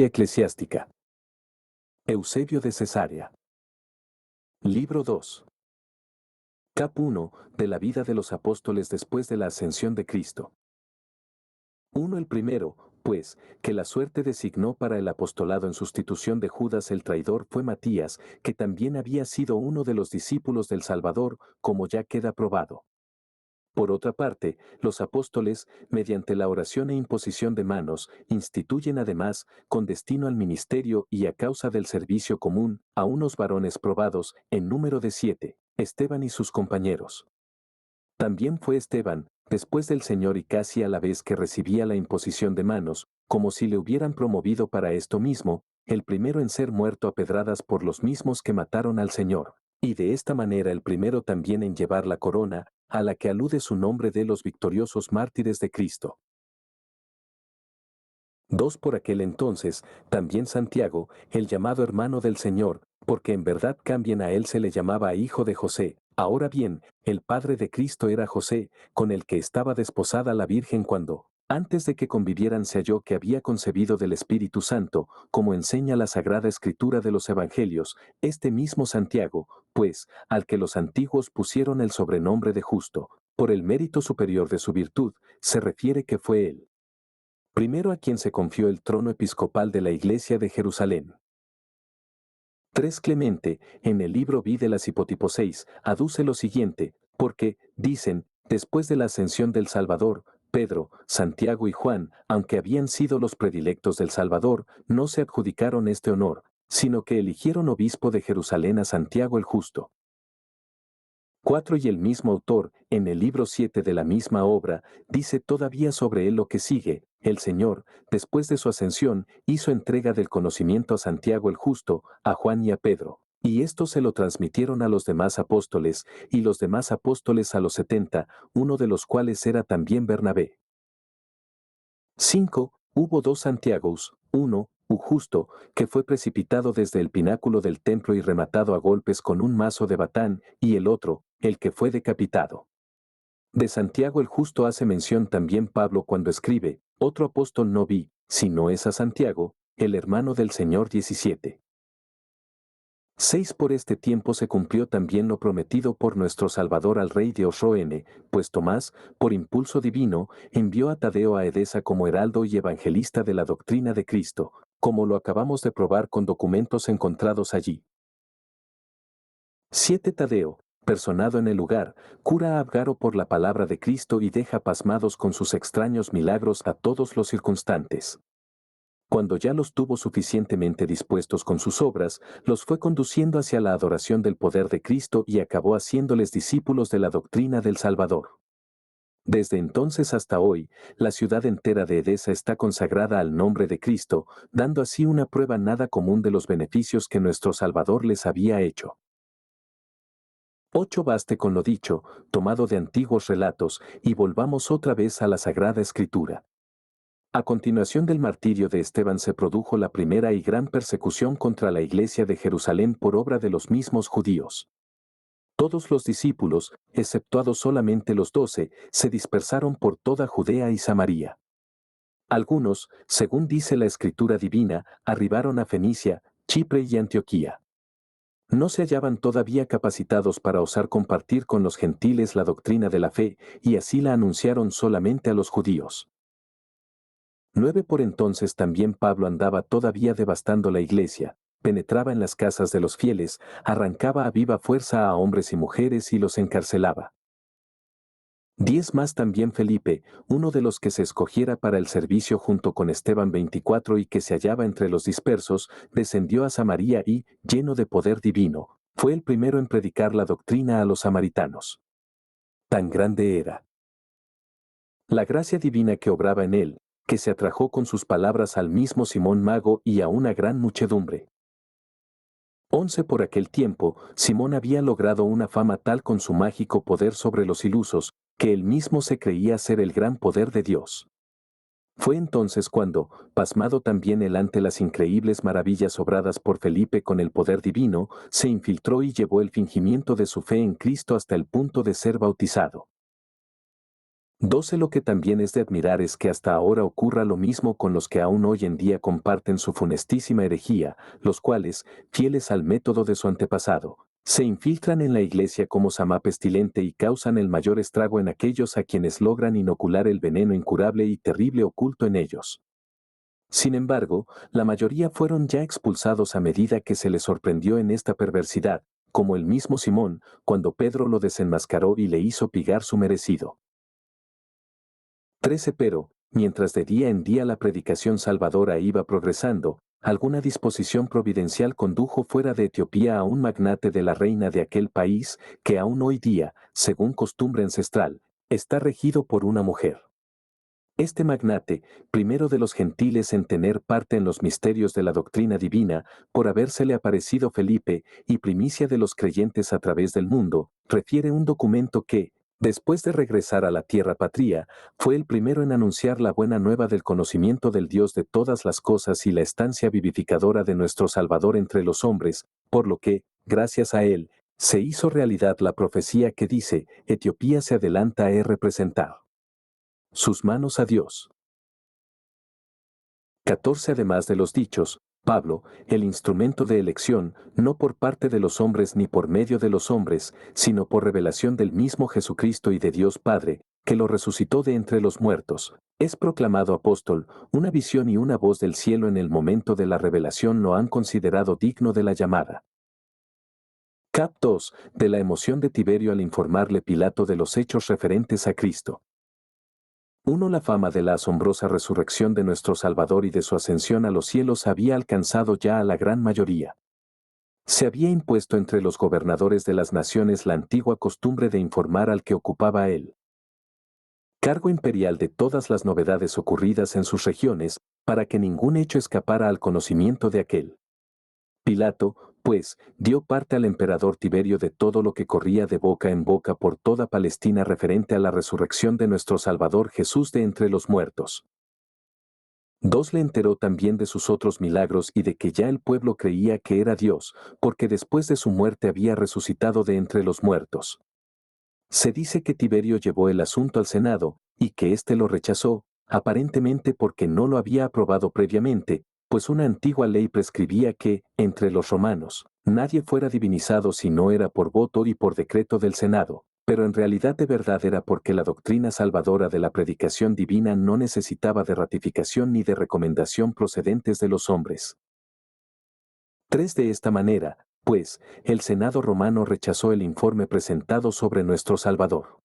Eclesiástica. Eusebio de Cesarea. Libro 2. Cap 1. De la vida de los apóstoles después de la ascensión de Cristo. 1. El primero, pues, que la suerte designó para el apostolado en sustitución de Judas el traidor fue Matías, que también había sido uno de los discípulos del Salvador, como ya queda probado. Por otra parte, los apóstoles, mediante la oración e imposición de manos, instituyen además, con destino al ministerio y a causa del servicio común, a unos varones probados, en número de 7, Esteban y sus compañeros. También fue Esteban, después del Señor y casi a la vez que recibía la imposición de manos, como si le hubieran promovido para esto mismo, el primero en ser muerto a pedradas por los mismos que mataron al Señor, y de esta manera el primero también en llevar la corona, a la que alude su nombre de los victoriosos mártires de Cristo. 2. Por aquel entonces, también Santiago, el llamado hermano del Señor, porque en verdad también a él se le llamaba hijo de José. Ahora bien, el padre de Cristo era José, con el que estaba desposada la Virgen cuando, antes de que convivieran, se halló que había concebido del Espíritu Santo, como enseña la Sagrada Escritura de los Evangelios, este mismo Santiago, pues, al que los antiguos pusieron el sobrenombre de justo, por el mérito superior de su virtud, se refiere que fue él primero a quien se confió el trono episcopal de la Iglesia de Jerusalén. 3. Clemente, en el libro Vi de las Hipótipo 6, aduce lo siguiente, porque, dicen, después de la ascensión del Salvador, Pedro, Santiago y Juan, aunque habían sido los predilectos del Salvador, no se adjudicaron este honor, sino que eligieron obispo de Jerusalén a Santiago el Justo. 4. Y el mismo autor, en el libro 7 de la misma obra, dice todavía sobre él lo que sigue: el Señor, después de su ascensión, hizo entrega del conocimiento a Santiago el Justo, a Juan y a Pedro, y estos se lo transmitieron a los demás apóstoles, y los demás apóstoles a los 70, uno de los cuales era también Bernabé. 5. Hubo dos Santiagos, uno, justo, que fue precipitado desde el pináculo del templo y rematado a golpes con un mazo de batán, y el otro, el que fue decapitado. De Santiago el justo hace mención también Pablo cuando escribe: otro apóstol no vi, sino es a Santiago, el hermano del Señor. 17. 6. Por este tiempo se cumplió también lo prometido por nuestro Salvador al rey de Osroene, pues Tomás, por impulso divino, envió a Tadeo a Edesa como heraldo y evangelista de la doctrina de Cristo, como lo acabamos de probar con documentos encontrados allí. 7. Tadeo, personado en el lugar, cura a Abgaro por la palabra de Cristo y deja pasmados con sus extraños milagros a todos los circunstantes. Cuando ya los tuvo suficientemente dispuestos con sus obras, los fue conduciendo hacia la adoración del poder de Cristo y acabó haciéndoles discípulos de la doctrina del Salvador. Desde entonces hasta hoy, la ciudad entera de Edesa está consagrada al nombre de Cristo, dando así una prueba nada común de los beneficios que nuestro Salvador les había hecho. 8. Baste con lo dicho, tomado de antiguos relatos, y volvamos otra vez a la Sagrada Escritura. A continuación del martirio de Esteban se produjo la primera y gran persecución contra la iglesia de Jerusalén por obra de los mismos judíos. Todos los discípulos, exceptuados solamente los 12, se dispersaron por toda Judea y Samaria. Algunos, según dice la Escritura divina, arribaron a Fenicia, Chipre y Antioquía. No se hallaban todavía capacitados para osar compartir con los gentiles la doctrina de la fe, y así la anunciaron solamente a los judíos. 9. Por entonces también Pablo andaba todavía devastando la iglesia, penetraba en las casas de los fieles, arrancaba a viva fuerza a hombres y mujeres y los encarcelaba. 10. Más también Felipe, uno de los que se escogiera para el servicio junto con Esteban. 24. Y que se hallaba entre los dispersos, descendió a Samaria y, lleno de poder divino, fue el primero en predicar la doctrina a los samaritanos. Tan grande era la gracia divina que obraba en él, que se atrajo con sus palabras al mismo Simón Mago y a una gran muchedumbre. 11. Por aquel tiempo, Simón había logrado una fama tal con su mágico poder sobre los ilusos, que él mismo se creía ser el gran poder de Dios. Fue entonces cuando, pasmado también él ante las increíbles maravillas obradas por Felipe con el poder divino, se infiltró y llevó el fingimiento de su fe en Cristo hasta el punto de ser bautizado. 12. Lo que también es de admirar es que hasta ahora ocurra lo mismo con los que aún hoy en día comparten su funestísima herejía, los cuales, fieles al método de su antepasado, se infiltran en la iglesia como sama pestilente y causan el mayor estrago en aquellos a quienes logran inocular el veneno incurable y terrible oculto en ellos. Sin embargo, la mayoría fueron ya expulsados a medida que se les sorprendió en esta perversidad, como el mismo Simón, cuando Pedro lo desenmascaró y le hizo pigar su merecido. 13. Pero, mientras de día en día la predicación salvadora iba progresando, alguna disposición providencial condujo fuera de Etiopía a un magnate de la reina de aquel país, que aún hoy día, según costumbre ancestral, está regido por una mujer. Este magnate, primero de los gentiles en tener parte en los misterios de la doctrina divina, por habérsele aparecido Felipe, y primicia de los creyentes a través del mundo, refiere un documento que, después de regresar a la tierra patria, fue el primero en anunciar la buena nueva del conocimiento del Dios de todas las cosas y la estancia vivificadora de nuestro Salvador entre los hombres, por lo que, gracias a él, se hizo realidad la profecía que dice, Etiopía se adelanta a representar sus manos a Dios. 14. Además de los dichos, Pablo, el instrumento de elección, no por parte de los hombres ni por medio de los hombres, sino por revelación del mismo Jesucristo y de Dios Padre, que lo resucitó de entre los muertos, es proclamado apóstol, una visión y una voz del cielo en el momento de la revelación lo han considerado digno de la llamada. Cap 2. De la emoción de Tiberio al informarle Pilato de los hechos referentes a Cristo. 1. La fama de la asombrosa resurrección de nuestro Salvador y de su ascensión a los cielos había alcanzado ya a la gran mayoría. Se había impuesto entre los gobernadores de las naciones la antigua costumbre de informar al que ocupaba él cargo imperial de todas las novedades ocurridas en sus regiones, para que ningún hecho escapara al conocimiento de aquel. Pilato, pues, dio parte al emperador Tiberio de todo lo que corría de boca en boca por toda Palestina referente a la resurrección de nuestro Salvador Jesús de entre los muertos. 2. Le enteró también de sus otros milagros y de que ya el pueblo creía que era Dios, porque después de su muerte había resucitado de entre los muertos. Se dice que Tiberio llevó el asunto al Senado, y que éste lo rechazó, aparentemente porque no lo había aprobado previamente, pues una antigua ley prescribía que, entre los romanos, nadie fuera divinizado si no era por voto y por decreto del Senado, pero en realidad de verdad era porque la doctrina salvadora de la predicación divina no necesitaba de ratificación ni de recomendación procedentes de los hombres. 3. De esta manera, pues, el Senado romano rechazó el informe presentado sobre nuestro Salvador.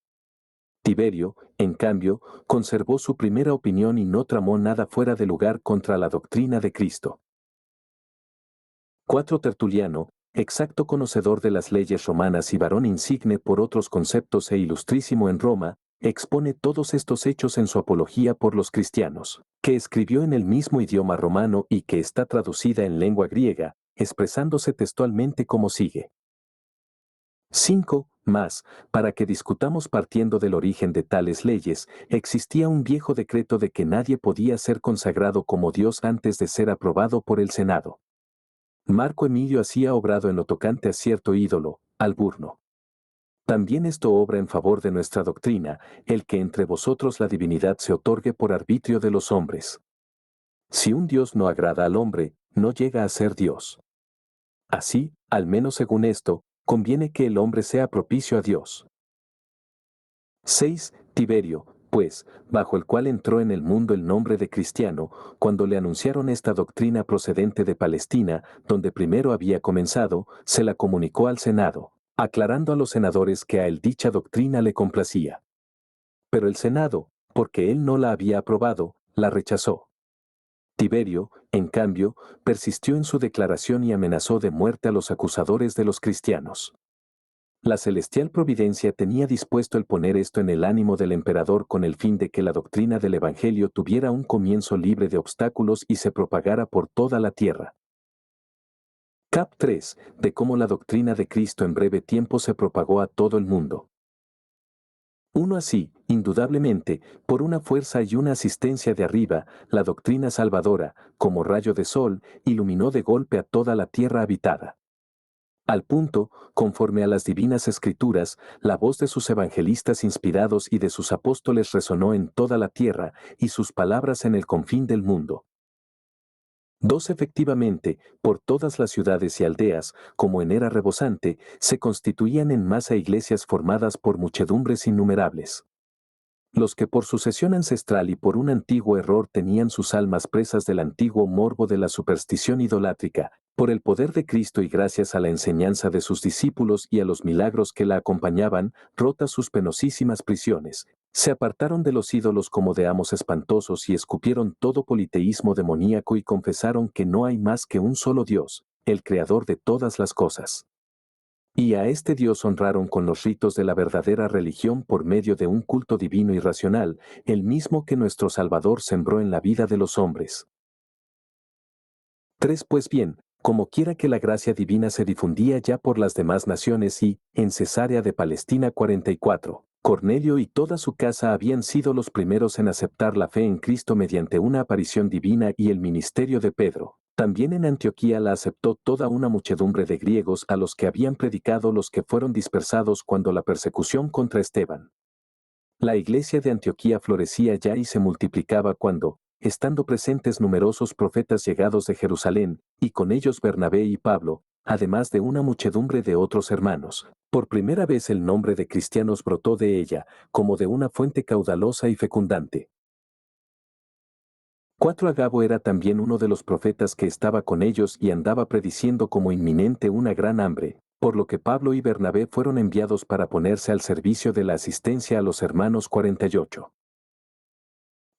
Tiberio, en cambio, conservó su primera opinión y no tramó nada fuera de lugar contra la doctrina de Cristo. 4. Tertuliano, exacto conocedor de las leyes romanas y varón insigne por otros conceptos e ilustrísimo en Roma, expone todos estos hechos en su Apología por los cristianos, que escribió en el mismo idioma romano y que está traducida en lengua griega, expresándose textualmente como sigue. 5. Más, para que discutamos partiendo del origen de tales leyes, existía un viejo decreto de que nadie podía ser consagrado como Dios antes de ser aprobado por el Senado. Marco Emilio hacía obrado en lo tocante a cierto ídolo, Alburno. También esto obra en favor de nuestra doctrina, el que entre vosotros la divinidad se otorgue por arbitrio de los hombres. Si un Dios no agrada al hombre, no llega a ser Dios. Así, al menos según esto, conviene que el hombre sea propicio a Dios. 6. Tiberio, pues, bajo el cual entró en el mundo el nombre de cristiano, cuando le anunciaron esta doctrina procedente de Palestina, donde primero había comenzado, se la comunicó al Senado, aclarando a los senadores que a él dicha doctrina le complacía. Pero el Senado, porque él no la había aprobado, la rechazó. Tiberio, en cambio, persistió en su declaración y amenazó de muerte a los acusadores de los cristianos. La celestial providencia tenía dispuesto el poner esto en el ánimo del emperador con el fin de que la doctrina del Evangelio tuviera un comienzo libre de obstáculos y se propagara por toda la tierra. Cap 3. De cómo la doctrina de Cristo en breve tiempo se propagó a todo el mundo. 1. Así, indudablemente, por una fuerza y una asistencia de arriba, la doctrina salvadora, como rayo de sol, iluminó de golpe a toda la tierra habitada. Al punto, conforme a las divinas escrituras, la voz de sus evangelistas inspirados y de sus apóstoles resonó en toda la tierra, y sus palabras en el confín del mundo. 2. Efectivamente, por todas las ciudades y aldeas, como en era rebosante, se constituían en masa iglesias formadas por muchedumbres innumerables. Los que por sucesión ancestral y por un antiguo error tenían sus almas presas del antiguo morbo de la superstición idolátrica, por el poder de Cristo y gracias a la enseñanza de sus discípulos y a los milagros que la acompañaban, rotas sus penosísimas prisiones, se apartaron de los ídolos como de amos espantosos y escupieron todo politeísmo demoníaco y confesaron que no hay más que un solo Dios, el creador de todas las cosas. Y a este Dios honraron con los ritos de la verdadera religión por medio de un culto divino y racional, el mismo que nuestro Salvador sembró en la vida de los hombres. 3. Pues bien, como quiera que la gracia divina se difundía ya por las demás naciones y, en Cesarea de Palestina 44, Cornelio y toda su casa habían sido los primeros en aceptar la fe en Cristo mediante una aparición divina y el ministerio de Pedro. También en Antioquía la aceptó toda una muchedumbre de griegos a los que habían predicado los que fueron dispersados cuando la persecución contra Esteban. La iglesia de Antioquía florecía ya y se multiplicaba cuando, estando presentes numerosos profetas llegados de Jerusalén, y con ellos Bernabé y Pablo, además de una muchedumbre de otros hermanos, por primera vez el nombre de cristianos brotó de ella, como de una fuente caudalosa y fecundante. 4. Agabo era también uno de los profetas que estaba con ellos y andaba prediciendo como inminente una gran hambre, por lo que Pablo y Bernabé fueron enviados para ponerse al servicio de la asistencia a los hermanos 48.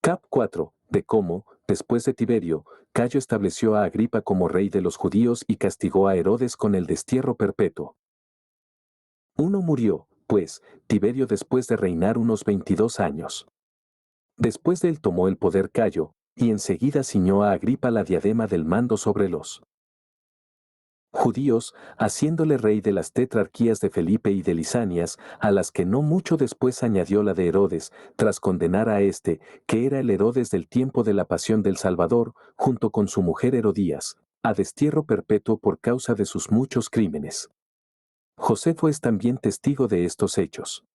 Cap 4. De cómo, después de Tiberio, Cayo estableció a Agripa como rey de los judíos y castigó a Herodes con el destierro perpetuo. 1. Murió, pues, Tiberio después de reinar unos 22 años. Después de él tomó el poder Cayo, y enseguida ciñó a Agripa la diadema del mando sobre los judíos, haciéndole rey de las tetrarquías de Felipe y de Lisanias, a las que no mucho después añadió la de Herodes, tras condenar a este, que era el Herodes del tiempo de la pasión del Salvador, junto con su mujer Herodías, a destierro perpetuo por causa de sus muchos crímenes. Josefo es también testigo de estos hechos.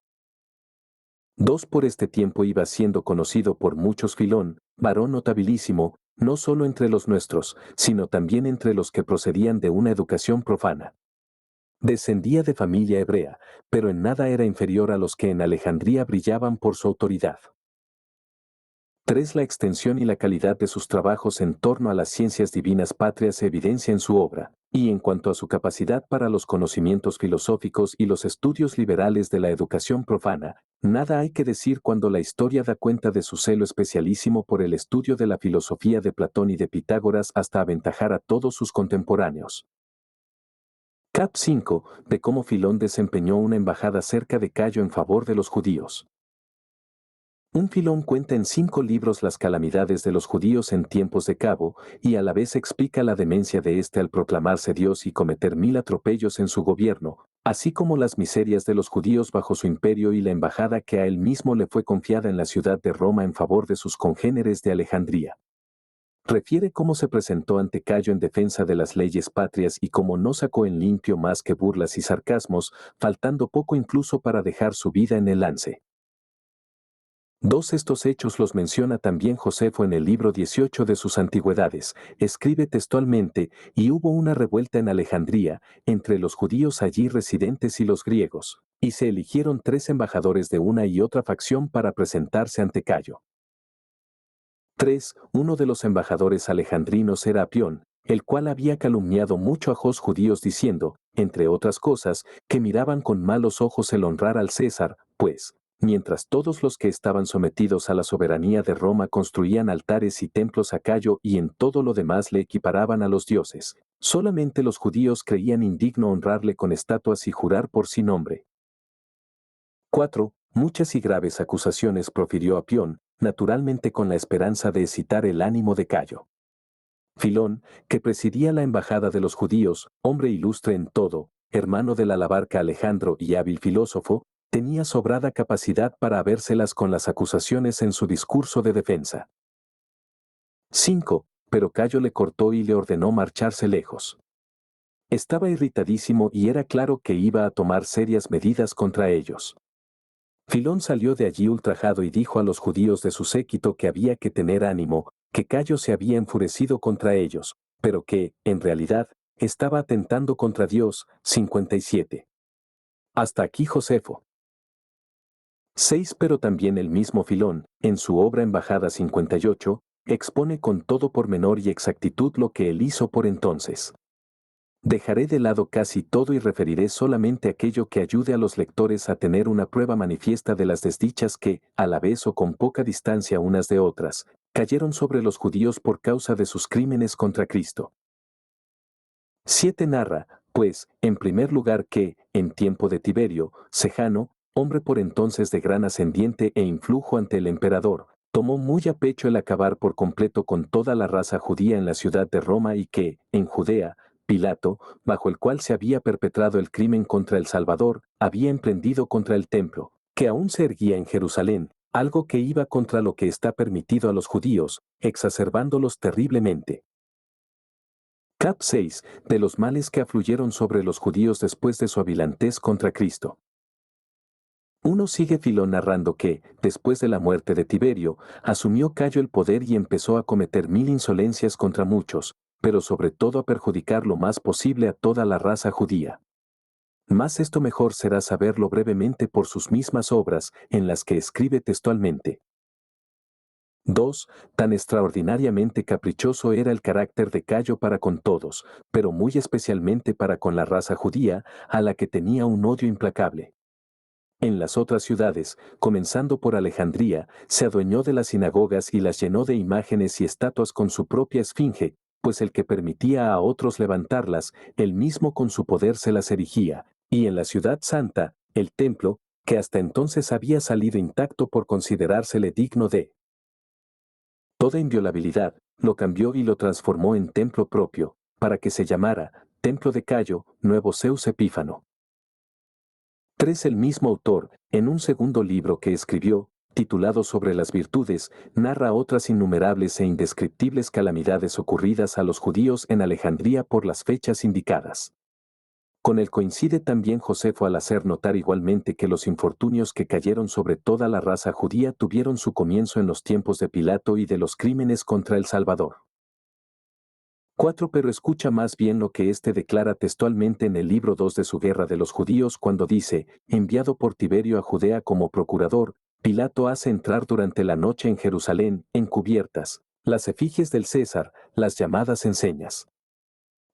2. Por este tiempo iba siendo conocido por muchos Filón, varón notabilísimo, no solo entre los nuestros, sino también entre los que procedían de una educación profana. Descendía de familia hebrea, pero en nada era inferior a los que en Alejandría brillaban por su autoridad. 3. La extensión y la calidad de sus trabajos en torno a las ciencias divinas patrias se evidencia en su obra, y en cuanto a su capacidad para los conocimientos filosóficos y los estudios liberales de la educación profana, nada hay que decir cuando la historia da cuenta de su celo especialísimo por el estudio de la filosofía de Platón y de Pitágoras hasta aventajar a todos sus contemporáneos. Cap 5. De cómo Filón desempeñó una embajada cerca de Cayo en favor de los judíos. Un Filón cuenta en 5 libros las calamidades de los judíos en tiempos de Cabo, y a la vez explica la demencia de éste al proclamarse Dios y cometer 1000 atropellos en su gobierno, así como las miserias de los judíos bajo su imperio y la embajada que a él mismo le fue confiada en la ciudad de Roma en favor de sus congéneres de Alejandría. Refiere cómo se presentó ante Cayo en defensa de las leyes patrias y cómo no sacó en limpio más que burlas y sarcasmos, faltando poco incluso para dejar su vida en el lance. 2. Estos hechos los menciona también Josefo en el libro 18 de sus Antigüedades. Escribe textualmente, y hubo una revuelta en Alejandría, entre los judíos allí residentes y los griegos, y se eligieron 3 embajadores de una y otra facción para presentarse ante Cayo. 3. Uno de los embajadores alejandrinos era Apión, el cual había calumniado mucho a los judíos diciendo, entre otras cosas, que miraban con malos ojos el honrar al César, pues, mientras todos los que estaban sometidos a la soberanía de Roma construían altares y templos a Cayo y en todo lo demás le equiparaban a los dioses, solamente los judíos creían indigno honrarle con estatuas y jurar por sí nombre. 4. Muchas y graves acusaciones profirió Apión, naturalmente con la esperanza de excitar el ánimo de Cayo. Filón, que presidía la embajada de los judíos, hombre ilustre en todo, hermano del alabarca Alejandro y hábil filósofo, tenía sobrada capacidad para habérselas con las acusaciones en su discurso de defensa. 5. Pero Cayo le cortó y le ordenó marcharse lejos. Estaba irritadísimo y era claro que iba a tomar serias medidas contra ellos. Filón salió de allí ultrajado y dijo a los judíos de su séquito que había que tener ánimo, que Cayo se había enfurecido contra ellos, pero que, en realidad, estaba atentando contra Dios. 57. Hasta aquí Josefo. 6. Pero también el mismo Filón, en su obra Embajada 58, expone con todo pormenor y exactitud lo que él hizo por entonces. Dejaré de lado casi todo y referiré solamente aquello que ayude a los lectores a tener una prueba manifiesta de las desdichas que, a la vez o con poca distancia unas de otras, cayeron sobre los judíos por causa de sus crímenes contra Cristo. 7. Narra, pues, en primer lugar que, en tiempo de Tiberio, Sejano, hombre por entonces de gran ascendiente e influjo ante el emperador, tomó muy a pecho el acabar por completo con toda la raza judía en la ciudad de Roma y que, en Judea, Pilato, bajo el cual se había perpetrado el crimen contra el Salvador, había emprendido contra el templo, que aún se erguía en Jerusalén, algo que iba contra lo que está permitido a los judíos, exacerbándolos terriblemente. Cap 6. De los males que afluyeron sobre los judíos después de su avilantez contra Cristo. Uno sigue Filón narrando que, después de la muerte de Tiberio, asumió Cayo el poder y empezó a cometer mil insolencias contra muchos, pero sobre todo a perjudicar lo más posible a toda la raza judía. Mas esto mejor será saberlo brevemente por sus mismas obras, en las que escribe textualmente. 2. Tan extraordinariamente caprichoso era el carácter de Cayo para con todos, pero muy especialmente para con la raza judía, a la que tenía un odio implacable. En las otras ciudades, comenzando por Alejandría, se adueñó de las sinagogas y las llenó de imágenes y estatuas con su propia esfinge, pues el que permitía a otros levantarlas, él mismo con su poder se las erigía, y en la ciudad santa, el templo, que hasta entonces había salido intacto por considerársele digno de toda inviolabilidad, lo cambió y lo transformó en templo propio, para que se llamara Templo de Cayo, nuevo Zeus Epífano. 3. El mismo autor, en un segundo libro que escribió, titulado Sobre las virtudes, narra otras innumerables e indescriptibles calamidades ocurridas a los judíos en Alejandría por las fechas indicadas. Con él coincide también Josefo al hacer notar igualmente que los infortunios que cayeron sobre toda la raza judía tuvieron su comienzo en los tiempos de Pilato y de los crímenes contra el Salvador. 4. Pero escucha más bien lo que éste declara textualmente en el libro 2 de su Guerra de los Judíos cuando dice, enviado por Tiberio a Judea como procurador, Pilato hace entrar durante la noche en Jerusalén, encubiertas, las efigies del César, las llamadas enseñas.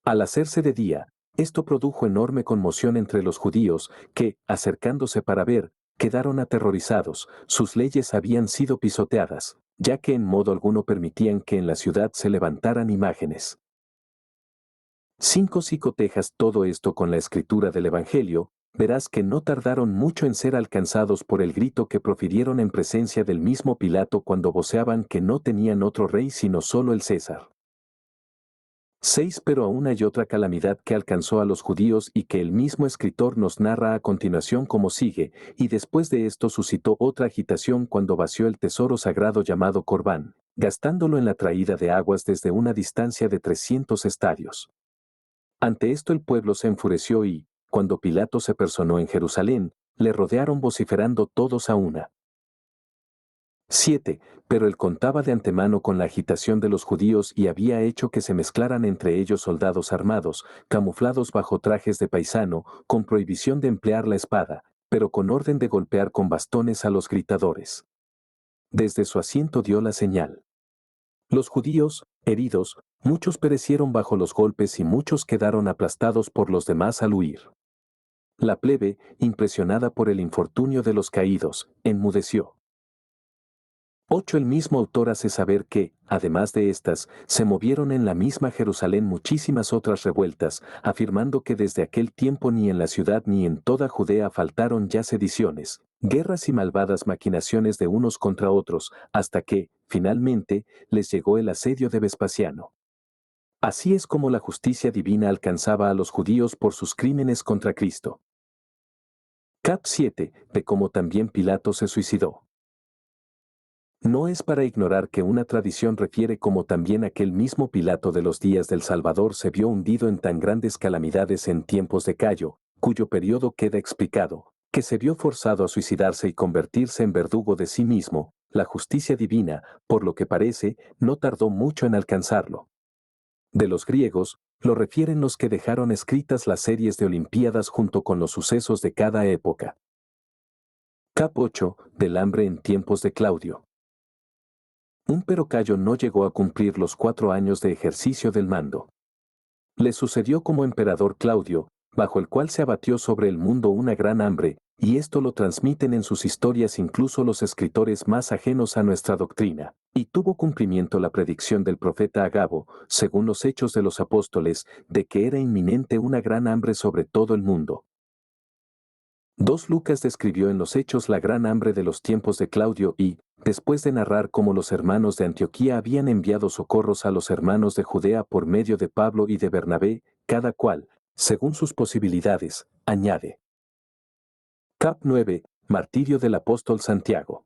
Al hacerse de día, esto produjo enorme conmoción entre los judíos, que, acercándose para ver, quedaron aterrorizados, sus leyes habían sido pisoteadas, ya que en modo alguno permitían que en la ciudad se levantaran imágenes. 5. Si cotejas todo esto con la escritura del Evangelio, verás que no tardaron mucho en ser alcanzados por el grito que profirieron en presencia del mismo Pilato cuando voceaban que no tenían otro rey sino solo el César. 6. Pero aún hay otra calamidad que alcanzó a los judíos y que el mismo escritor nos narra a continuación como sigue, y después de esto suscitó otra agitación cuando vació el tesoro sagrado llamado Corbán, gastándolo en la traída de aguas desde una distancia de 300 estadios. Ante esto el pueblo se enfureció y, cuando Pilato se personó en Jerusalén, le rodearon vociferando todos a una. 7. Pero él contaba de antemano con la agitación de los judíos y había hecho que se mezclaran entre ellos soldados armados, camuflados bajo trajes de paisano, con prohibición de emplear la espada, pero con orden de golpear con bastones a los gritadores. Desde su asiento dio la señal. Los judíos, heridos, muchos perecieron bajo los golpes y muchos quedaron aplastados por los demás al huir. La plebe, impresionada por el infortunio de los caídos, enmudeció. 8. El mismo autor hace saber que, además de estas, se movieron en la misma Jerusalén muchísimas otras revueltas, afirmando que desde aquel tiempo ni en la ciudad ni en toda Judea faltaron ya sediciones, guerras y malvadas maquinaciones de unos contra otros, hasta que, finalmente, les llegó el asedio de Vespasiano. Así es como la justicia divina alcanzaba a los judíos por sus crímenes contra Cristo. Cap 7. De cómo también Pilato se suicidó. No es para ignorar que una tradición refiere como también aquel mismo Pilato de los días del Salvador se vio hundido en tan grandes calamidades en tiempos de Cayo, cuyo periodo queda explicado, que se vio forzado a suicidarse y convertirse en verdugo de sí mismo, la justicia divina, por lo que parece, no tardó mucho en alcanzarlo. De los griegos, lo refieren los que dejaron escritas las series de Olimpiadas junto con los sucesos de cada época. Cap 8, del hambre en tiempos de Claudio. Pero Cayo no llegó a cumplir los 4 años de ejercicio del mando. Le sucedió como emperador Claudio, bajo el cual se abatió sobre el mundo una gran hambre, y esto lo transmiten en sus historias incluso los escritores más ajenos a nuestra doctrina. Y tuvo cumplimiento la predicción del profeta Agabo, según los Hechos de los Apóstoles, de que era inminente una gran hambre sobre todo el mundo. 2 Lucas describió en los Hechos la gran hambre de los tiempos de Claudio y, después de narrar cómo los hermanos de Antioquía habían enviado socorros a los hermanos de Judea por medio de Pablo y de Bernabé, cada cual, según sus posibilidades, añade. Cap 9. Martirio del apóstol Santiago.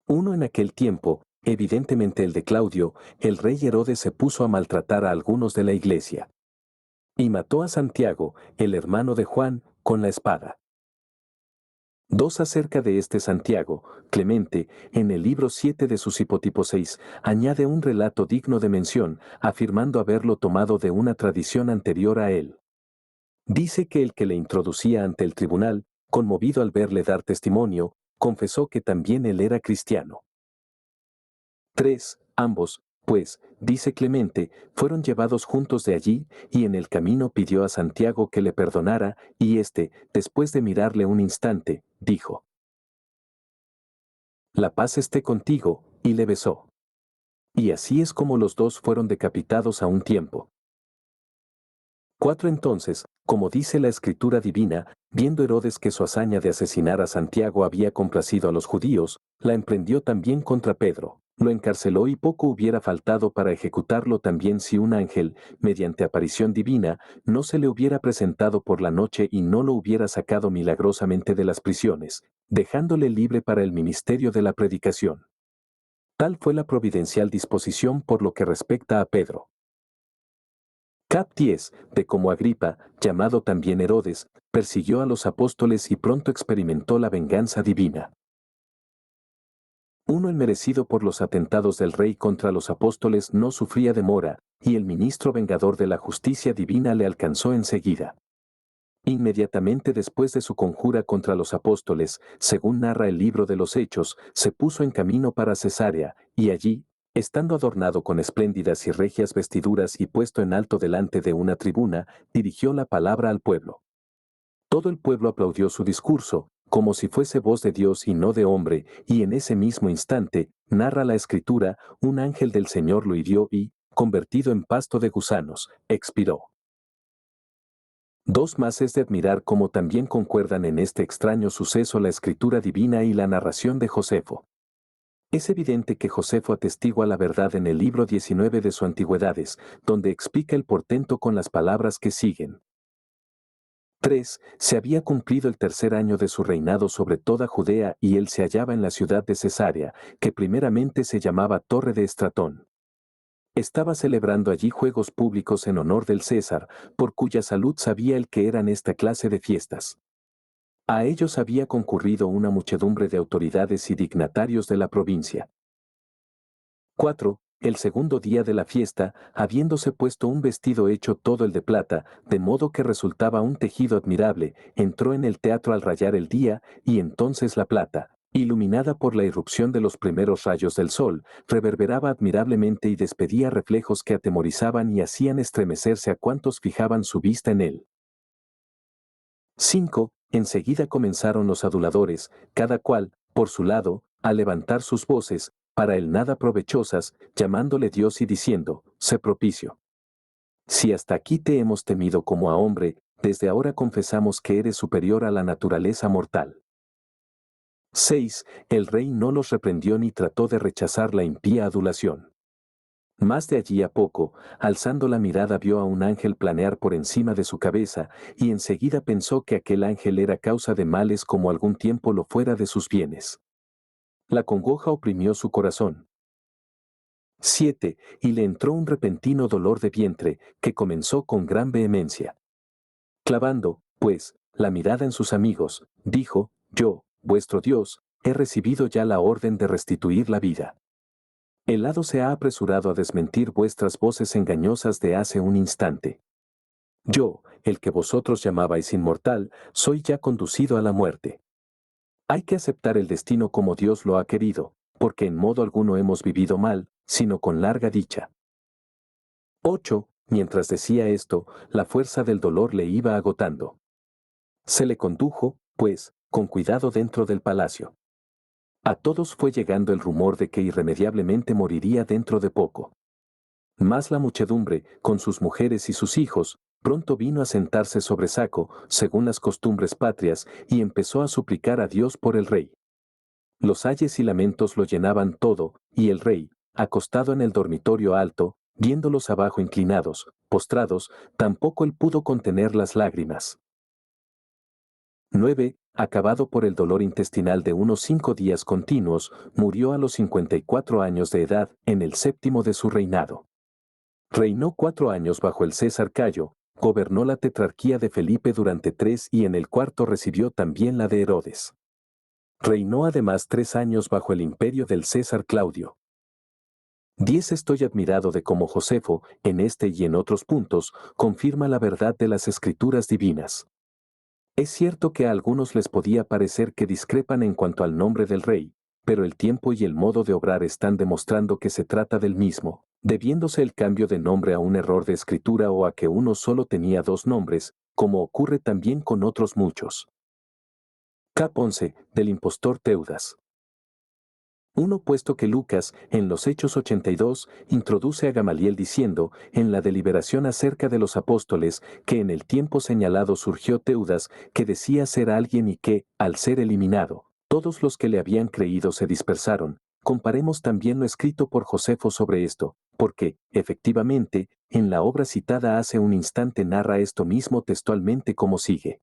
En aquel tiempo, evidentemente el de Claudio, el rey Herodes se puso a maltratar a algunos de la iglesia. Y mató a Santiago, el hermano de Juan, con la espada. 2 Acerca de este Santiago, Clemente, en el libro 7 de sus Hipotipos 6, añade un relato digno de mención, afirmando haberlo tomado de una tradición anterior a él. Dice que el que le introducía ante el tribunal, conmovido al verle dar testimonio, confesó que también él era cristiano. 3. Ambos, pues, dice Clemente, fueron llevados juntos de allí, y en el camino pidió a Santiago que le perdonara, y éste, después de mirarle un instante, dijo: La paz esté contigo, y le besó. Y así es como los dos fueron decapitados a un tiempo. 4 Entonces, como dice la Escritura divina, viendo Herodes que su hazaña de asesinar a Santiago había complacido a los judíos, la emprendió también contra Pedro, lo encarceló y poco hubiera faltado para ejecutarlo también si un ángel, mediante aparición divina, no se le hubiera presentado por la noche y no lo hubiera sacado milagrosamente de las prisiones, dejándole libre para el ministerio de la predicación. Tal fue la providencial disposición por lo que respecta a Pedro. Cap 10, de cómo Agripa, llamado también Herodes, persiguió a los apóstoles y pronto experimentó la venganza divina. El merecido por los atentados del rey contra los apóstoles no sufría demora, y el ministro vengador de la justicia divina le alcanzó enseguida. Inmediatamente después de su conjura contra los apóstoles, según narra el libro de los Hechos, se puso en camino para Cesarea, y allí, estando adornado con espléndidas y regias vestiduras y puesto en alto delante de una tribuna, dirigió la palabra al pueblo. Todo el pueblo aplaudió su discurso, como si fuese voz de Dios y no de hombre, y en ese mismo instante, narra la Escritura, un ángel del Señor lo hirió y, convertido en pasto de gusanos, expiró. 2 Más es de admirar cómo también concuerdan en este extraño suceso la escritura divina y la narración de Josefo. Es evidente que Josefo atestigua la verdad en el libro 19 de su Antigüedades, donde explica el portento con las palabras que siguen. 3. Se había cumplido el 3er año de su reinado sobre toda Judea y él se hallaba en la ciudad de Cesarea, que primeramente se llamaba Torre de Estratón. Estaba celebrando allí juegos públicos en honor del César, por cuya salud sabía el que eran esta clase de fiestas. A ellos había concurrido una muchedumbre de autoridades y dignatarios de la provincia. 4. El segundo día de la fiesta, habiéndose puesto un vestido hecho todo el de plata, de modo que resultaba un tejido admirable, entró en el teatro al rayar el día, y entonces la plata, iluminada por la irrupción de los primeros rayos del sol, reverberaba admirablemente y despedía reflejos que atemorizaban y hacían estremecerse a cuantos fijaban su vista en él. 5. Enseguida comenzaron los aduladores, cada cual, por su lado, a levantar sus voces, para él nada provechosas, llamándole Dios y diciendo: sé propicio. Si hasta aquí te hemos temido como a hombre, desde ahora confesamos que eres superior a la naturaleza mortal. 6. El rey no los reprendió ni trató de rechazar la impía adulación. Más de allí a poco, alzando la mirada vio a un ángel planear por encima de su cabeza, y enseguida pensó que aquel ángel era causa de males como algún tiempo lo fuera de sus bienes. La congoja oprimió su corazón. 7. Y le entró un repentino dolor de vientre, que comenzó con gran vehemencia. Clavando, pues, la mirada en sus amigos, dijo, yo, vuestro Dios, he recibido ya la orden de restituir la vida. El hado se ha apresurado a desmentir vuestras voces engañosas de hace un instante. Yo, el que vosotros llamabais inmortal, soy ya conducido a la muerte. Hay que aceptar el destino como Dios lo ha querido, porque en modo alguno hemos vivido mal, sino con larga dicha. 8. Mientras decía esto, la fuerza del dolor le iba agotando. Se le condujo, pues, con cuidado dentro del palacio. A todos fue llegando el rumor de que irremediablemente moriría dentro de poco. Mas la muchedumbre, con sus mujeres y sus hijos, pronto vino a sentarse sobre saco, según las costumbres patrias, y empezó a suplicar a Dios por el rey. Los ayes y lamentos lo llenaban todo, y el rey, acostado en el dormitorio alto, viéndolos abajo inclinados, postrados, tampoco él pudo contener las lágrimas. 9. Acabado por el dolor intestinal de unos 5 días continuos, murió a los 54 años de edad, en el séptimo de su reinado. Reinó 4 años bajo el César Cayo, gobernó la tetrarquía de Felipe durante 3 y en el cuarto recibió también la de Herodes. Reinó además 3 años bajo el imperio del César Claudio. 10. Estoy admirado de cómo Josefo, en este y en otros puntos, confirma la verdad de las escrituras divinas. Es cierto que a algunos les podía parecer que discrepan en cuanto al nombre del rey, pero el tiempo y el modo de obrar están demostrando que se trata del mismo, debiéndose el cambio de nombre a un error de escritura o a que uno solo tenía 2 nombres, como ocurre también con otros muchos. Cap 11, del impostor Teudas. 1. Puesto que Lucas, en los Hechos 82, introduce a Gamaliel diciendo, en la deliberación acerca de los apóstoles, que en el tiempo señalado surgió Teudas, que decía ser alguien y que, al ser eliminado, todos los que le habían creído se dispersaron. Comparemos también lo escrito por Josefo sobre esto, porque, efectivamente, en la obra citada hace un instante narra esto mismo textualmente como sigue.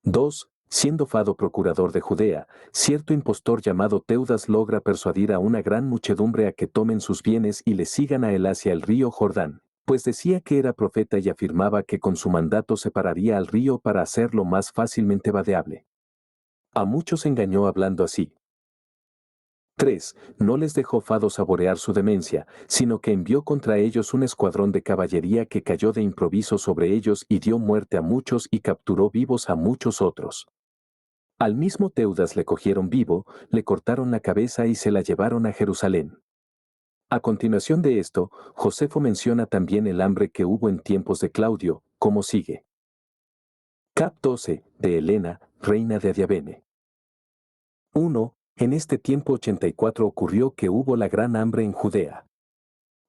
2. Siendo Fado procurador de Judea, cierto impostor llamado Teudas logra persuadir a una gran muchedumbre a que tomen sus bienes y le sigan a él hacia el río Jordán, pues decía que era profeta y afirmaba que con su mandato separaría al río para hacerlo más fácilmente vadeable. A muchos engañó hablando así. 3. No les dejó Fado saborear su demencia, sino que envió contra ellos un escuadrón de caballería que cayó de improviso sobre ellos y dio muerte a muchos y capturó vivos a muchos otros. Al mismo Teudas le cogieron vivo, le cortaron la cabeza y se la llevaron a Jerusalén. A continuación de esto, Josefo menciona también el hambre que hubo en tiempos de Claudio, como sigue. Cap 12, de Helena, reina de Adiabene. 1. En este tiempo 84 ocurrió que hubo la gran hambre en Judea.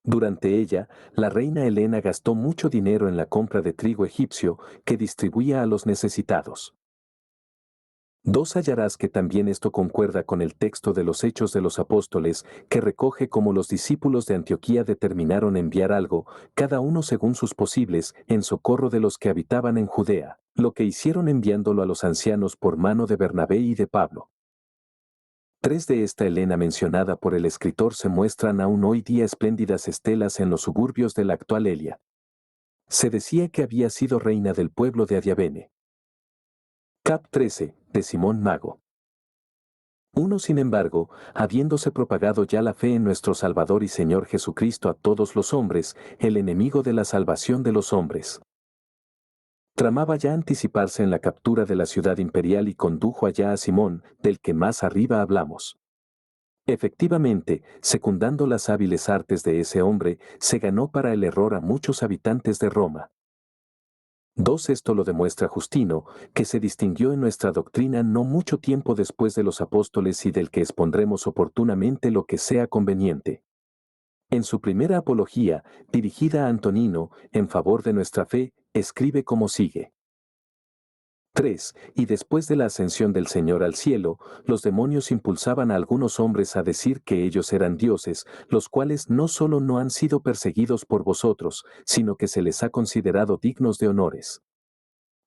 Durante ella, la reina Helena gastó mucho dinero en la compra de trigo egipcio que distribuía a los necesitados. 2. Hallarás que también esto concuerda con el texto de los Hechos de los Apóstoles, que recoge cómo los discípulos de Antioquía determinaron enviar algo, cada uno según sus posibles, en socorro de los que habitaban en Judea, lo que hicieron enviándolo a los ancianos por mano de Bernabé y de Pablo. 3. De esta Helena mencionada por el escritor se muestran aún hoy día espléndidas estelas en los suburbios de la actual Elia. Se decía que había sido reina del pueblo de Adiabene. Cap 13, de Simón Mago. 1. Sin embargo, habiéndose propagado ya la fe en nuestro Salvador y Señor Jesucristo a todos los hombres, el enemigo de la salvación de los hombres tramaba ya anticiparse en la captura de la ciudad imperial y condujo allá a Simón, del que más arriba hablamos. Efectivamente, secundando las hábiles artes de ese hombre, se ganó para el error a muchos habitantes de Roma. 2. Esto lo demuestra Justino, que se distinguió en nuestra doctrina no mucho tiempo después de los apóstoles y del que expondremos oportunamente lo que sea conveniente. En su primera apología, dirigida a Antonino, en favor de nuestra fe, escribe como sigue. 3. Y después de la ascensión del Señor al cielo, los demonios impulsaban a algunos hombres a decir que ellos eran dioses, los cuales no solo no han sido perseguidos por vosotros, sino que se les ha considerado dignos de honores.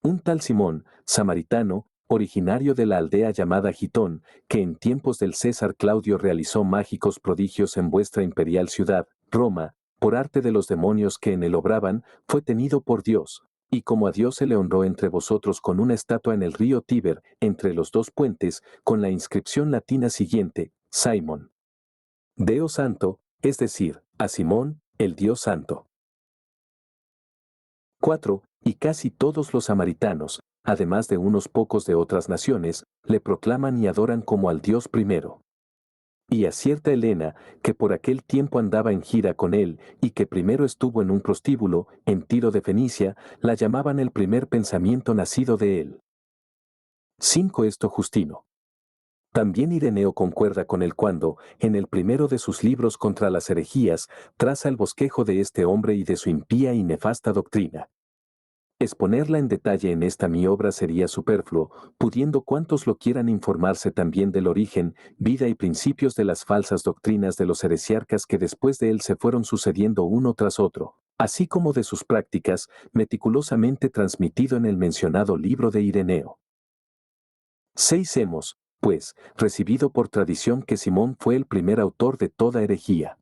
Un tal Simón, samaritano, originario de la aldea llamada Gitón, que en tiempos del César Claudio realizó mágicos prodigios en vuestra imperial ciudad, Roma, por arte de los demonios que en él obraban, fue tenido por Dios, y como a Dios se le honró entre vosotros con una estatua en el río Tíber, entre los dos puentes, con la inscripción latina siguiente, Simón, Deo Santo, es decir, a Simón, el Dios Santo. 4. Y casi todos los samaritanos, además de unos pocos de otras naciones, le proclaman y adoran como al Dios primero. Y a cierta Helena, que por aquel tiempo andaba en gira con él, y que primero estuvo en un prostíbulo, en Tiro de Fenicia, la llamaban el primer pensamiento nacido de él. 5. Esto Justino. También Ireneo concuerda con él cuando, en el primero de sus libros contra las herejías, traza el bosquejo de este hombre y de su impía y nefasta doctrina. Exponerla en detalle en esta mi obra sería superfluo, pudiendo cuantos lo quieran informarse también del origen, vida y principios de las falsas doctrinas de los heresiarcas que después de él se fueron sucediendo uno tras otro, así como de sus prácticas, meticulosamente transmitido en el mencionado libro de Ireneo. 6. Hemos, pues, recibido por tradición que Simón fue el primer autor de toda herejía.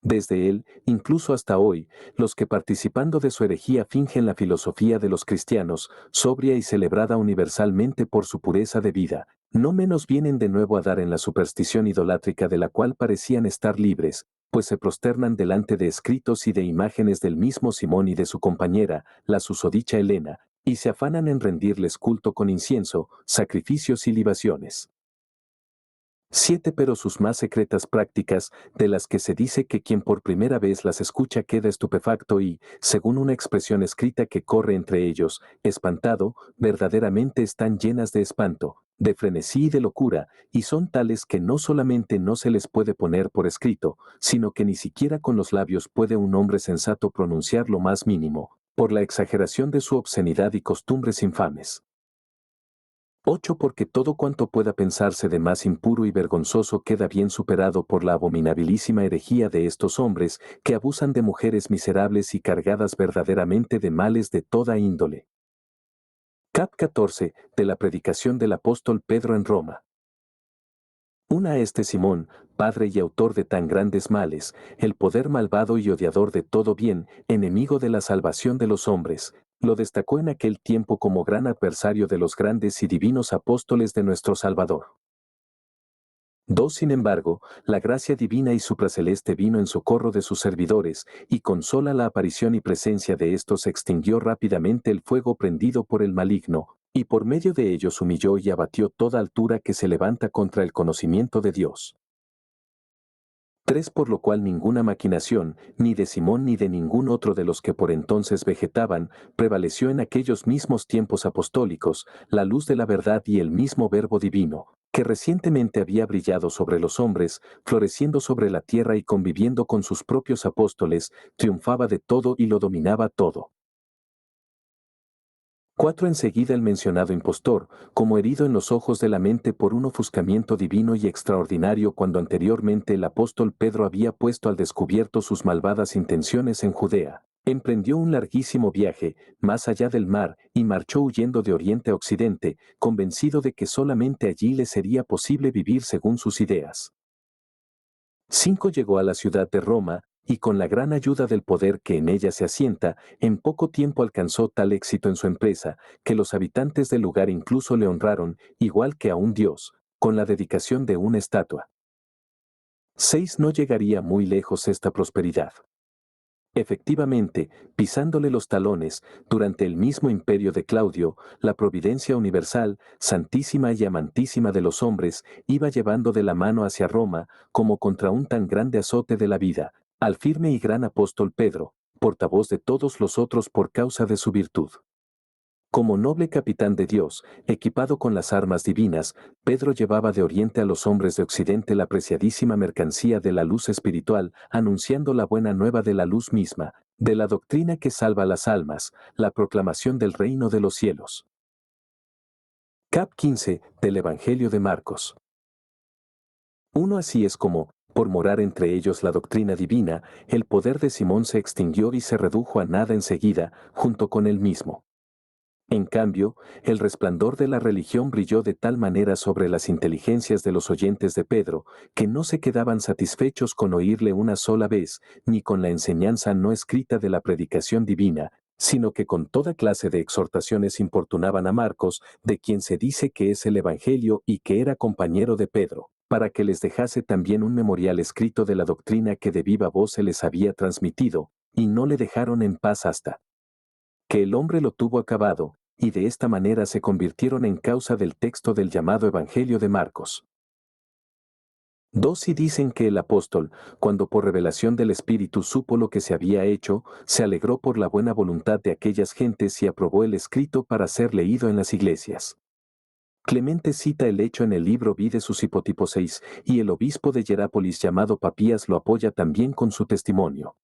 Desde él, incluso hasta hoy, los que participando de su herejía fingen la filosofía de los cristianos, sobria y celebrada universalmente por su pureza de vida, no menos vienen de nuevo a dar en la superstición idolátrica de la cual parecían estar libres, pues se prosternan delante de escritos y de imágenes del mismo Simón y de su compañera, la susodicha Helena, y se afanan en rendirles culto con incienso, sacrificios y libaciones. 7. Pero sus más secretas prácticas, de las que se dice que quien por primera vez las escucha queda estupefacto y, según una expresión escrita que corre entre ellos, espantado, verdaderamente están llenas de espanto, de frenesí y de locura, y son tales que no solamente no se les puede poner por escrito, sino que ni siquiera con los labios puede un hombre sensato pronunciar lo más mínimo, por la exageración de su obscenidad y costumbres infames. 8. Porque todo cuanto pueda pensarse de más impuro y vergonzoso queda bien superado por la abominabilísima herejía de estos hombres que abusan de mujeres miserables y cargadas verdaderamente de males de toda índole. Cap 14. De la predicación del apóstol Pedro en Roma. Una a este Simón, padre y autor de tan grandes males, el poder malvado y odiador de todo bien, enemigo de la salvación de los hombres, lo destacó en aquel tiempo como gran adversario de los grandes y divinos apóstoles de nuestro Salvador. 2. Sin embargo, la gracia divina y supraceleste vino en socorro de sus servidores, y con sola la aparición y presencia de estos extinguió rápidamente el fuego prendido por el maligno, y por medio de ellos humilló y abatió toda altura que se levanta contra el conocimiento de Dios. 3. Por lo cual ninguna maquinación, ni de Simón ni de ningún otro de los que por entonces vegetaban, prevaleció en aquellos mismos tiempos apostólicos, la luz de la verdad y el mismo Verbo divino, que recientemente había brillado sobre los hombres, floreciendo sobre la tierra y conviviendo con sus propios apóstoles, triunfaba de todo y lo dominaba todo. 4. Enseguida el mencionado impostor, como herido en los ojos de la mente por un ofuscamiento divino y extraordinario cuando anteriormente el apóstol Pedro había puesto al descubierto sus malvadas intenciones en Judea, emprendió un larguísimo viaje, más allá del mar, y marchó huyendo de oriente a occidente, convencido de que solamente allí le sería posible vivir según sus ideas. 5. Llegó a la ciudad de Roma, y con la gran ayuda del poder que en ella se asienta, en poco tiempo alcanzó tal éxito en su empresa, que los habitantes del lugar incluso le honraron, igual que a un dios, con la dedicación de una estatua. 6. No llegaría muy lejos esta prosperidad. Efectivamente, pisándole los talones, durante el mismo imperio de Claudio, la providencia universal, santísima y amantísima de los hombres, iba llevando de la mano hacia Roma, como contra un tan grande azote de la vida, al firme y gran apóstol Pedro, portavoz de todos los otros por causa de su virtud. Como noble capitán de Dios, equipado con las armas divinas, Pedro llevaba de oriente a los hombres de occidente la preciadísima mercancía de la luz espiritual, anunciando la buena nueva de la luz misma, de la doctrina que salva las almas, la proclamación del reino de los cielos. Cap 15, del Evangelio de Marcos. 1. Así es como, por morar entre ellos la doctrina divina, el poder de Simón se extinguió y se redujo a nada enseguida, junto con él mismo. En cambio, el resplandor de la religión brilló de tal manera sobre las inteligencias de los oyentes de Pedro, que no se quedaban satisfechos con oírle una sola vez, ni con la enseñanza no escrita de la predicación divina, sino que con toda clase de exhortaciones importunaban a Marcos, de quien se dice que es el Evangelio y que era compañero de Pedro, para que les dejase también un memorial escrito de la doctrina que de viva voz se les había transmitido, y no le dejaron en paz hasta que el hombre lo tuvo acabado, y de esta manera se convirtieron en causa del texto del llamado Evangelio de Marcos. Dos y dicen que el apóstol, cuando por revelación del Espíritu supo lo que se había hecho, se alegró por la buena voluntad de aquellas gentes y aprobó el escrito para ser leído en las iglesias. Clemente cita el hecho en el libro Vide sus Hipotipos 6, y el obispo de Hierápolis llamado Papías lo apoya también con su testimonio.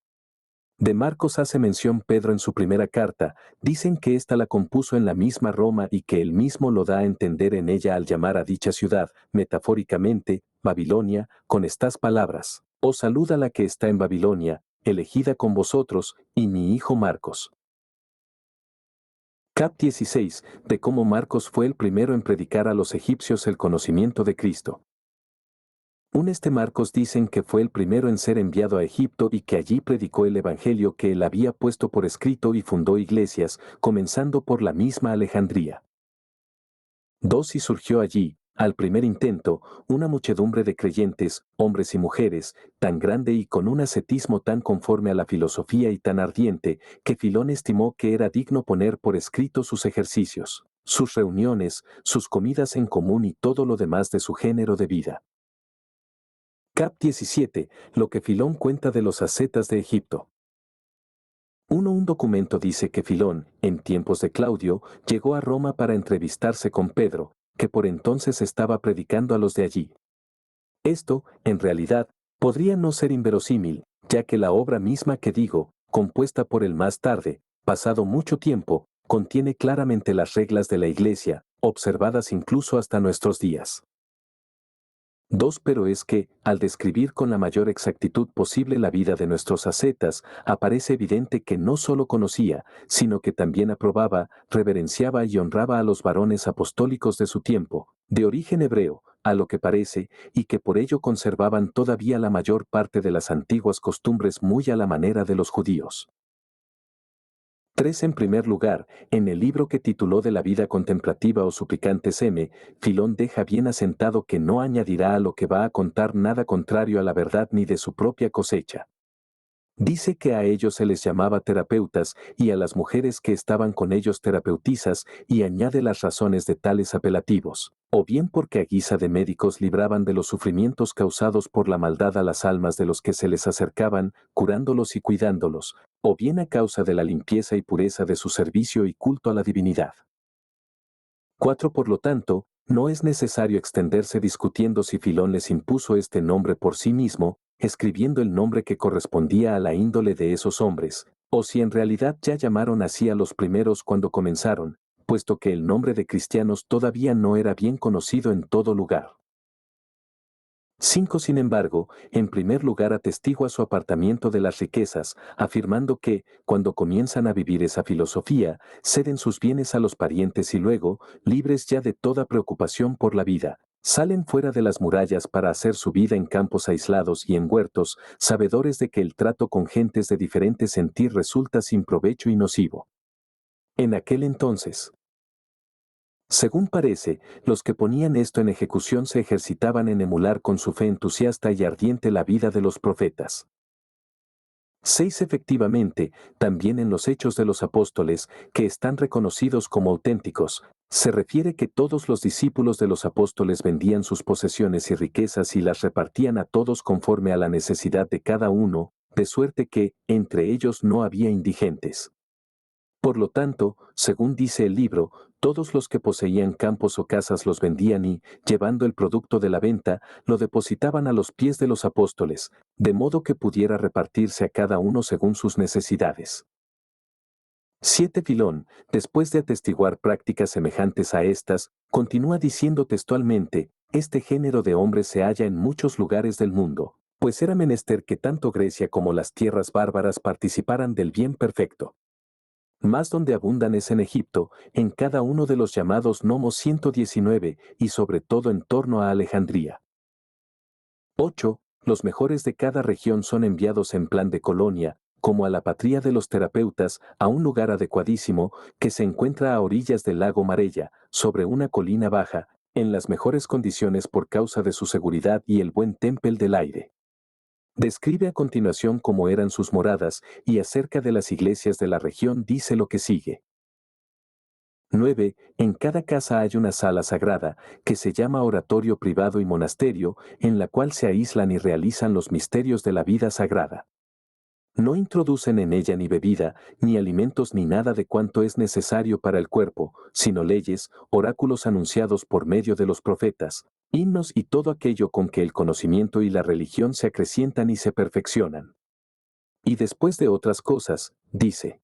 De Marcos hace mención Pedro en su primera carta, dicen que ésta la compuso en la misma Roma y que él mismo lo da a entender en ella al llamar a dicha ciudad, metafóricamente, Babilonia, con estas palabras: Os saluda la que está en Babilonia, elegida con vosotros, y mi hijo Marcos. Cap 16, de cómo Marcos fue el primero en predicar a los egipcios el conocimiento de Cristo. Marcos dicen que fue el primero en ser enviado a Egipto y que allí predicó el Evangelio que él había puesto por escrito y fundó iglesias, comenzando por la misma Alejandría. 2 y surgió allí, al primer intento, una muchedumbre de creyentes, hombres y mujeres, tan grande y con un ascetismo tan conforme a la filosofía y tan ardiente, que Filón estimó que era digno poner por escrito sus ejercicios, sus reuniones, sus comidas en común y todo lo demás de su género de vida. Cap 17, lo que Filón cuenta de los ascetas de Egipto. Un documento dice que Filón, en tiempos de Claudio, llegó a Roma para entrevistarse con Pedro, que por entonces estaba predicando a los de allí. Esto, en realidad, podría no ser inverosímil, ya que la obra misma que digo, compuesta por él más tarde, pasado mucho tiempo, contiene claramente las reglas de la Iglesia, observadas incluso hasta nuestros días. 2 Pero es que, al describir con la mayor exactitud posible la vida de nuestros ascetas, aparece evidente que no solo conocía, sino que también aprobaba, reverenciaba y honraba a los varones apostólicos de su tiempo, de origen hebreo, a lo que parece, y que por ello conservaban todavía la mayor parte de las antiguas costumbres muy a la manera de los judíos. 3 En primer lugar, en el libro que tituló de la vida contemplativa o suplicantes M, Filón deja bien asentado que no añadirá a lo que va a contar nada contrario a la verdad ni de su propia cosecha. Dice que a ellos se les llamaba terapeutas y a las mujeres que estaban con ellos terapeutizas y añade las razones de tales apelativos, o bien porque a guisa de médicos libraban de los sufrimientos causados por la maldad a las almas de los que se les acercaban, curándolos y cuidándolos, o bien a causa de la limpieza y pureza de su servicio y culto a la divinidad. 4 Por lo tanto, no es necesario extenderse discutiendo si Filón les impuso este nombre por sí mismo, escribiendo el nombre que correspondía a la índole de esos hombres, o si en realidad ya llamaron así a los primeros cuando comenzaron, puesto que el nombre de cristianos todavía no era bien conocido en todo lugar. 5 Sin embargo, en primer lugar atestigua su apartamiento de las riquezas, afirmando que, cuando comienzan a vivir esa filosofía, ceden sus bienes a los parientes y luego, libres ya de toda preocupación por la vida, salen fuera de las murallas para hacer su vida en campos aislados y en huertos, sabedores de que el trato con gentes de diferente sentir resulta sin provecho y nocivo. En aquel entonces, según parece, los que ponían esto en ejecución se ejercitaban en emular con su fe entusiasta y ardiente la vida de los profetas. 6 Efectivamente, también en los Hechos de los Apóstoles, que están reconocidos como auténticos, se refiere que todos los discípulos de los apóstoles vendían sus posesiones y riquezas y las repartían a todos conforme a la necesidad de cada uno, de suerte que, entre ellos no había indigentes. Por lo tanto, según dice el libro, todos los que poseían campos o casas los vendían y, llevando el producto de la venta, lo depositaban a los pies de los apóstoles, de modo que pudiera repartirse a cada uno según sus necesidades. 7 Filón, después de atestiguar prácticas semejantes a estas, continúa diciendo textualmente: este género de hombres se halla en muchos lugares del mundo, pues era menester que tanto Grecia como las tierras bárbaras participaran del bien perfecto. Más donde abundan es en Egipto, en cada uno de los llamados nomos 119 y sobre todo en torno a Alejandría. 8. Los mejores de cada región son enviados en plan de colonia, como a la patria de los terapeutas, a un lugar adecuadísimo que se encuentra a orillas del lago Marella, sobre una colina baja, en las mejores condiciones por causa de su seguridad y el buen tempel del aire. Describe a continuación cómo eran sus moradas y acerca de las iglesias de la región dice lo que sigue. 9. En cada casa hay una sala sagrada, que se llama oratorio privado y monasterio, en la cual se aíslan y realizan los misterios de la vida sagrada. No introducen en ella ni bebida, ni alimentos ni nada de cuanto es necesario para el cuerpo, sino leyes, oráculos anunciados por medio de los profetas, himnos y todo aquello con que el conocimiento y la religión se acrecientan y se perfeccionan. Y después de otras cosas, dice.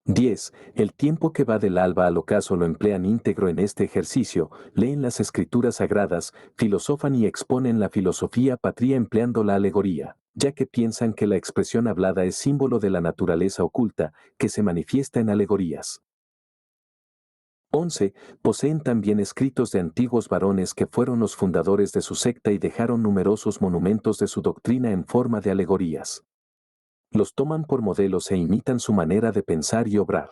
10. El tiempo que va del alba al ocaso lo emplean íntegro en este ejercicio, leen las escrituras sagradas, filosofan y exponen la filosofía patria empleando la alegoría, ya que piensan que la expresión hablada es símbolo de la naturaleza oculta, que se manifiesta en alegorías. 11. Poseen también escritos de antiguos varones que fueron los fundadores de su secta y dejaron numerosos monumentos de su doctrina en forma de alegorías. Los toman por modelos e imitan su manera de pensar y obrar.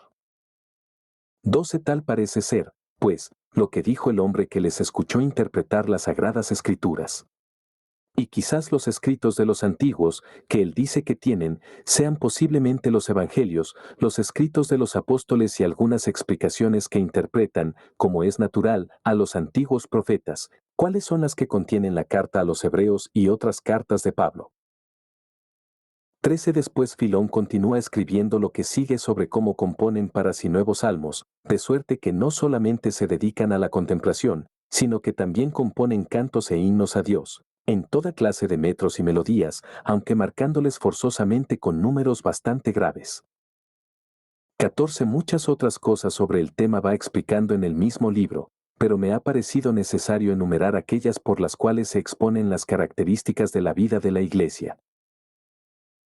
12 Tal parece ser, pues, lo que dijo el hombre que les escuchó interpretar las sagradas escrituras. Y quizás los escritos de los antiguos, que él dice que tienen, sean posiblemente los evangelios, los escritos de los apóstoles y algunas explicaciones que interpretan, como es natural, a los antiguos profetas, cuáles son las que contienen la carta a los hebreos y otras cartas de Pablo. 13 Después Filón continúa escribiendo lo que sigue sobre cómo componen para sí nuevos salmos, de suerte que no solamente se dedican a la contemplación, sino que también componen cantos e himnos a Dios, en toda clase de metros y melodías, aunque marcándoles forzosamente con números bastante graves. 14 Muchas otras cosas sobre el tema va explicando en el mismo libro, pero me ha parecido necesario enumerar aquellas por las cuales se exponen las características de la vida de la Iglesia.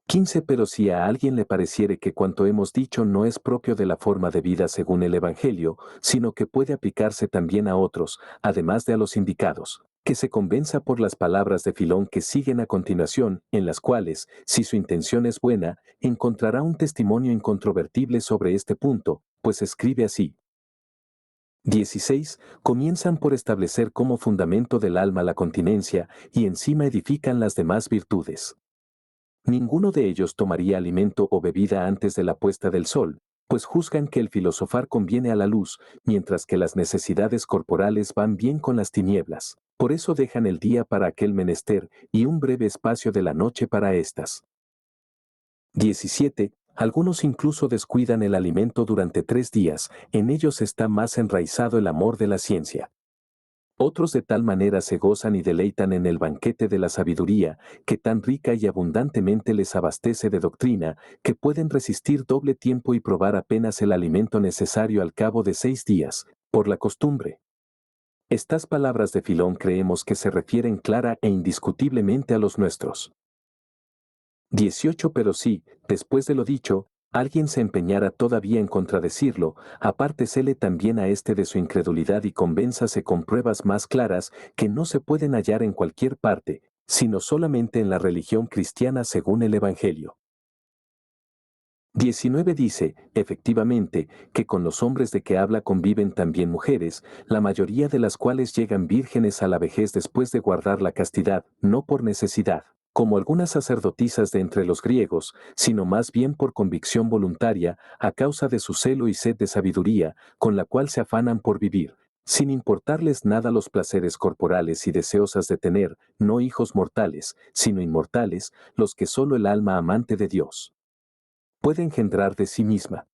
15 Pero si a alguien le pareciere que cuanto hemos dicho no es propio de la forma de vida según el Evangelio, sino que puede aplicarse también a otros, además de a los indicados, que se convenza por las palabras de Filón que siguen a continuación, en las cuales, si su intención es buena, encontrará un testimonio incontrovertible sobre este punto, pues escribe así. 16. Comienzan por establecer como fundamento del alma la continencia, y encima edifican las demás virtudes. Ninguno de ellos tomaría alimento o bebida antes de la puesta del sol, pues juzgan que el filosofar conviene a la luz, mientras que las necesidades corporales van bien con las tinieblas. Por eso dejan el día para aquel menester y un breve espacio de la noche para éstas. 17. Algunos incluso descuidan el alimento durante 3 días, en ellos está más enraizado el amor de la ciencia. Otros de tal manera se gozan y deleitan en el banquete de la sabiduría, que tan rica y abundantemente les abastece de doctrina, que pueden resistir doble tiempo y probar apenas el alimento necesario al cabo de 6 días, por la costumbre. Estas palabras de Filón creemos que se refieren clara e indiscutiblemente a los nuestros. 18 Pero si, después de lo dicho, alguien se empeñara todavía en contradecirlo, apártesele también a éste de su incredulidad y convénzase con pruebas más claras que no se pueden hallar en cualquier parte, sino solamente en la religión cristiana según el Evangelio. 19 Dice, efectivamente, que con los hombres de que habla conviven también mujeres, la mayoría de las cuales llegan vírgenes a la vejez después de guardar la castidad, no por necesidad, como algunas sacerdotisas de entre los griegos, sino más bien por convicción voluntaria, a causa de su celo y sed de sabiduría, con la cual se afanan por vivir, sin importarles nada los placeres corporales y deseosas de tener, no hijos mortales, sino inmortales, los que solo el alma amante de Dios puede engendrar de sí misma.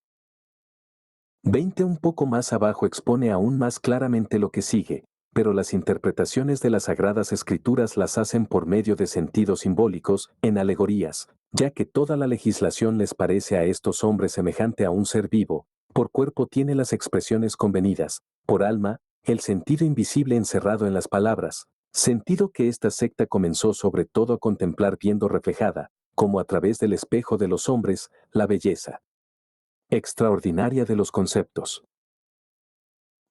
20 Un poco más abajo expone aún más claramente lo que sigue, pero las interpretaciones de las Sagradas Escrituras las hacen por medio de sentidos simbólicos, en alegorías, ya que toda la legislación les parece a estos hombres semejante a un ser vivo, por cuerpo tiene las expresiones convenidas, por alma, el sentido invisible encerrado en las palabras, sentido que esta secta comenzó sobre todo a contemplar viendo reflejada, como a través del espejo de los hombres, la belleza. Extraordinaria de los conceptos.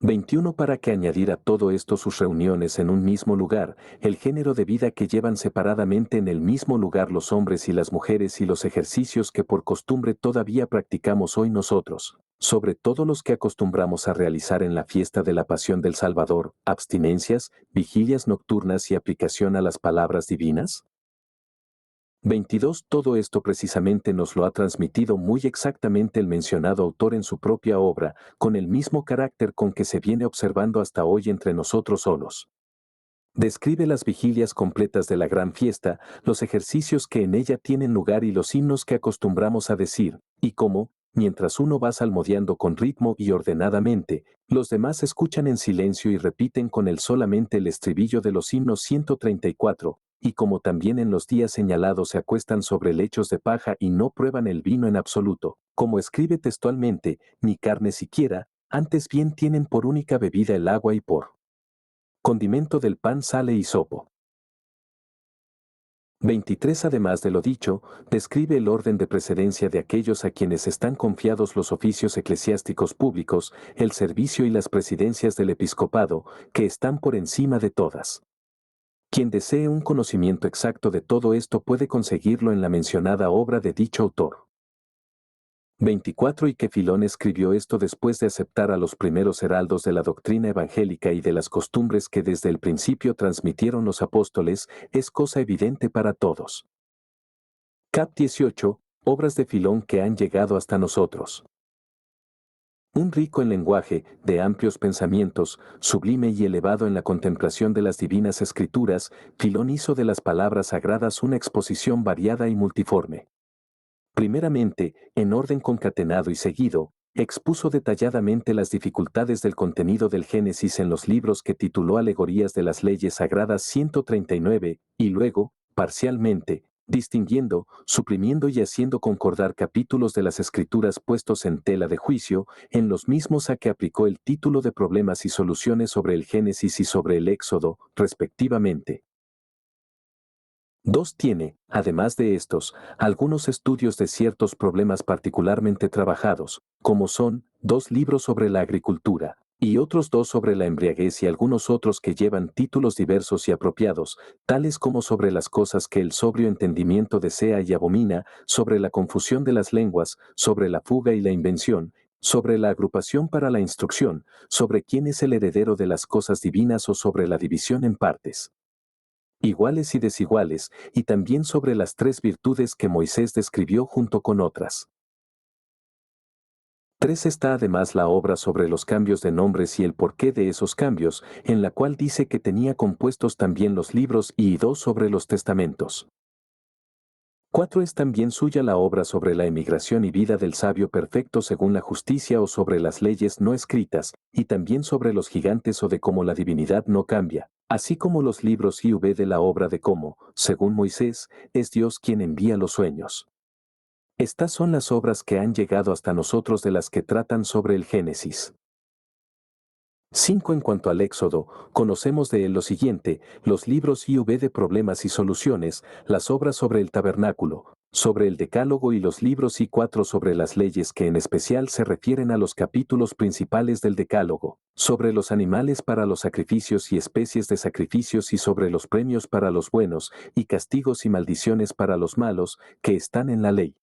21 Para que añadir a todo esto sus reuniones en un mismo lugar, el género de vida que llevan separadamente en el mismo lugar los hombres y las mujeres y los ejercicios que por costumbre todavía practicamos hoy nosotros, sobre todo los que acostumbramos a realizar en la fiesta de la Pasión del Salvador, abstinencias, vigilias nocturnas y aplicación a las palabras divinas. 22 Todo esto precisamente nos lo ha transmitido muy exactamente el mencionado autor en su propia obra, con el mismo carácter con que se viene observando hasta hoy entre nosotros solos. Describe las vigilias completas de la gran fiesta, los ejercicios que en ella tienen lugar y los himnos que acostumbramos a decir, y cómo, mientras uno va salmodiando con ritmo y ordenadamente, los demás escuchan en silencio y repiten con él solamente el estribillo de los himnos 134, y como también en los días señalados se acuestan sobre lechos de paja y no prueban el vino en absoluto, como escribe textualmente, ni carne siquiera, antes bien tienen por única bebida el agua y por condimento del pan sale y sopo. 23 Además de lo dicho, describe el orden de precedencia de aquellos a quienes están confiados los oficios eclesiásticos públicos, el servicio y las presidencias del episcopado, que están por encima de todas. Quien desee un conocimiento exacto de todo esto puede conseguirlo en la mencionada obra de dicho autor. 24 Y que Filón escribió esto después de aceptar a los primeros heraldos de la doctrina evangélica y de las costumbres que desde el principio transmitieron los apóstoles, es cosa evidente para todos. Cap 18 Obras de Filón que han llegado hasta nosotros. Un rico en lenguaje, de amplios pensamientos, sublime y elevado en la contemplación de las divinas escrituras, Filón hizo de las palabras sagradas una exposición variada y multiforme. Primeramente, en orden concatenado y seguido, expuso detalladamente las dificultades del contenido del Génesis en los libros que tituló Alegorías de las Leyes Sagradas 139, y luego, parcialmente, distinguiendo, suprimiendo y haciendo concordar capítulos de las Escrituras puestos en tela de juicio, en los mismos a que aplicó el título de Problemas y Soluciones sobre el Génesis y sobre el Éxodo, respectivamente. 2 Tiene, además de estos, algunos estudios de ciertos problemas particularmente trabajados, como son, 2 libros sobre la agricultura, y otros 2 sobre la embriaguez y algunos otros que llevan títulos diversos y apropiados, tales como sobre las cosas que el sobrio entendimiento desea y abomina, sobre la confusión de las lenguas, sobre la fuga y la invención, sobre la agrupación para la instrucción, sobre quién es el heredero de las cosas divinas o sobre la división en partes iguales y desiguales, y también sobre las 3 virtudes que Moisés describió junto con otras. 3 Está además la obra sobre los cambios de nombres y el porqué de esos cambios, en la cual dice que tenía compuestos también los libros y 2 sobre los testamentos. 4 Es también suya la obra sobre la emigración y vida del sabio perfecto según la justicia o sobre las leyes no escritas, y también sobre los gigantes o de cómo la divinidad no cambia, así como los libros IV de la obra de cómo, según Moisés, es Dios quien envía los sueños. Estas son las obras que han llegado hasta nosotros de las que tratan sobre el Génesis. 5 En cuanto al Éxodo, conocemos de él lo siguiente, los libros IV de problemas y soluciones, las obras sobre el tabernáculo, sobre el decálogo y los libros I4 sobre las leyes que en especial se refieren a los capítulos principales del decálogo, sobre los animales para los sacrificios y especies de sacrificios y sobre los premios para los buenos y castigos y maldiciones para los malos que están en la ley.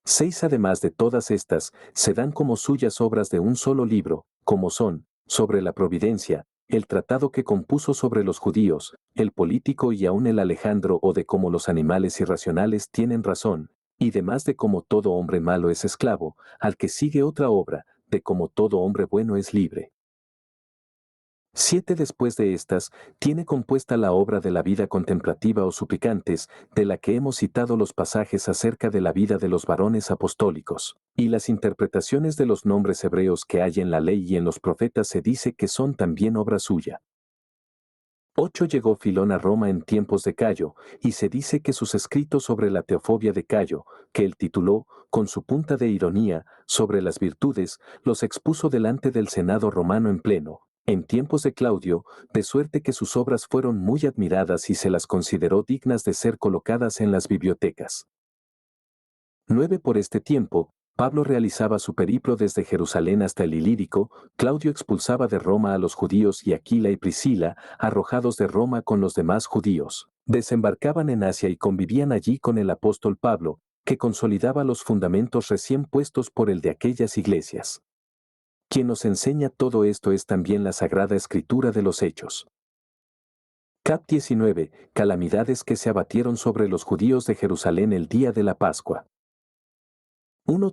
6 Además de todas estas, se dan como suyas obras de un solo libro, como son, sobre la providencia, el tratado que compuso sobre los judíos, el político y aún el Alejandro o de cómo los animales irracionales tienen razón, y demás de cómo todo hombre malo es esclavo, al que sigue otra obra, de cómo todo hombre bueno es libre. 7 Después de estas, tiene compuesta la obra de la vida contemplativa o suplicantes, de la que hemos citado los pasajes acerca de la vida de los varones apostólicos, y las interpretaciones de los nombres hebreos que hay en la ley y en los profetas se dice que son también obra suya. 8 Llegó Filón a Roma en tiempos de Cayo, y se dice que sus escritos sobre la teofobia de Cayo, que él tituló, con su punta de ironía, sobre las virtudes, los expuso delante del Senado romano en pleno, en tiempos de Claudio, de suerte que sus obras fueron muy admiradas y se las consideró dignas de ser colocadas en las bibliotecas. 9 Por este tiempo, Pablo realizaba su periplo desde Jerusalén hasta el Ilírico, Claudio expulsaba de Roma a los judíos y Aquila y Priscila, arrojados de Roma con los demás judíos, desembarcaban en Asia y convivían allí con el apóstol Pablo, que consolidaba los fundamentos recién puestos por el de aquellas iglesias. Quien nos enseña todo esto es también la Sagrada Escritura de los Hechos. Cap 19. Calamidades que se abatieron sobre los judíos de Jerusalén el día de la Pascua.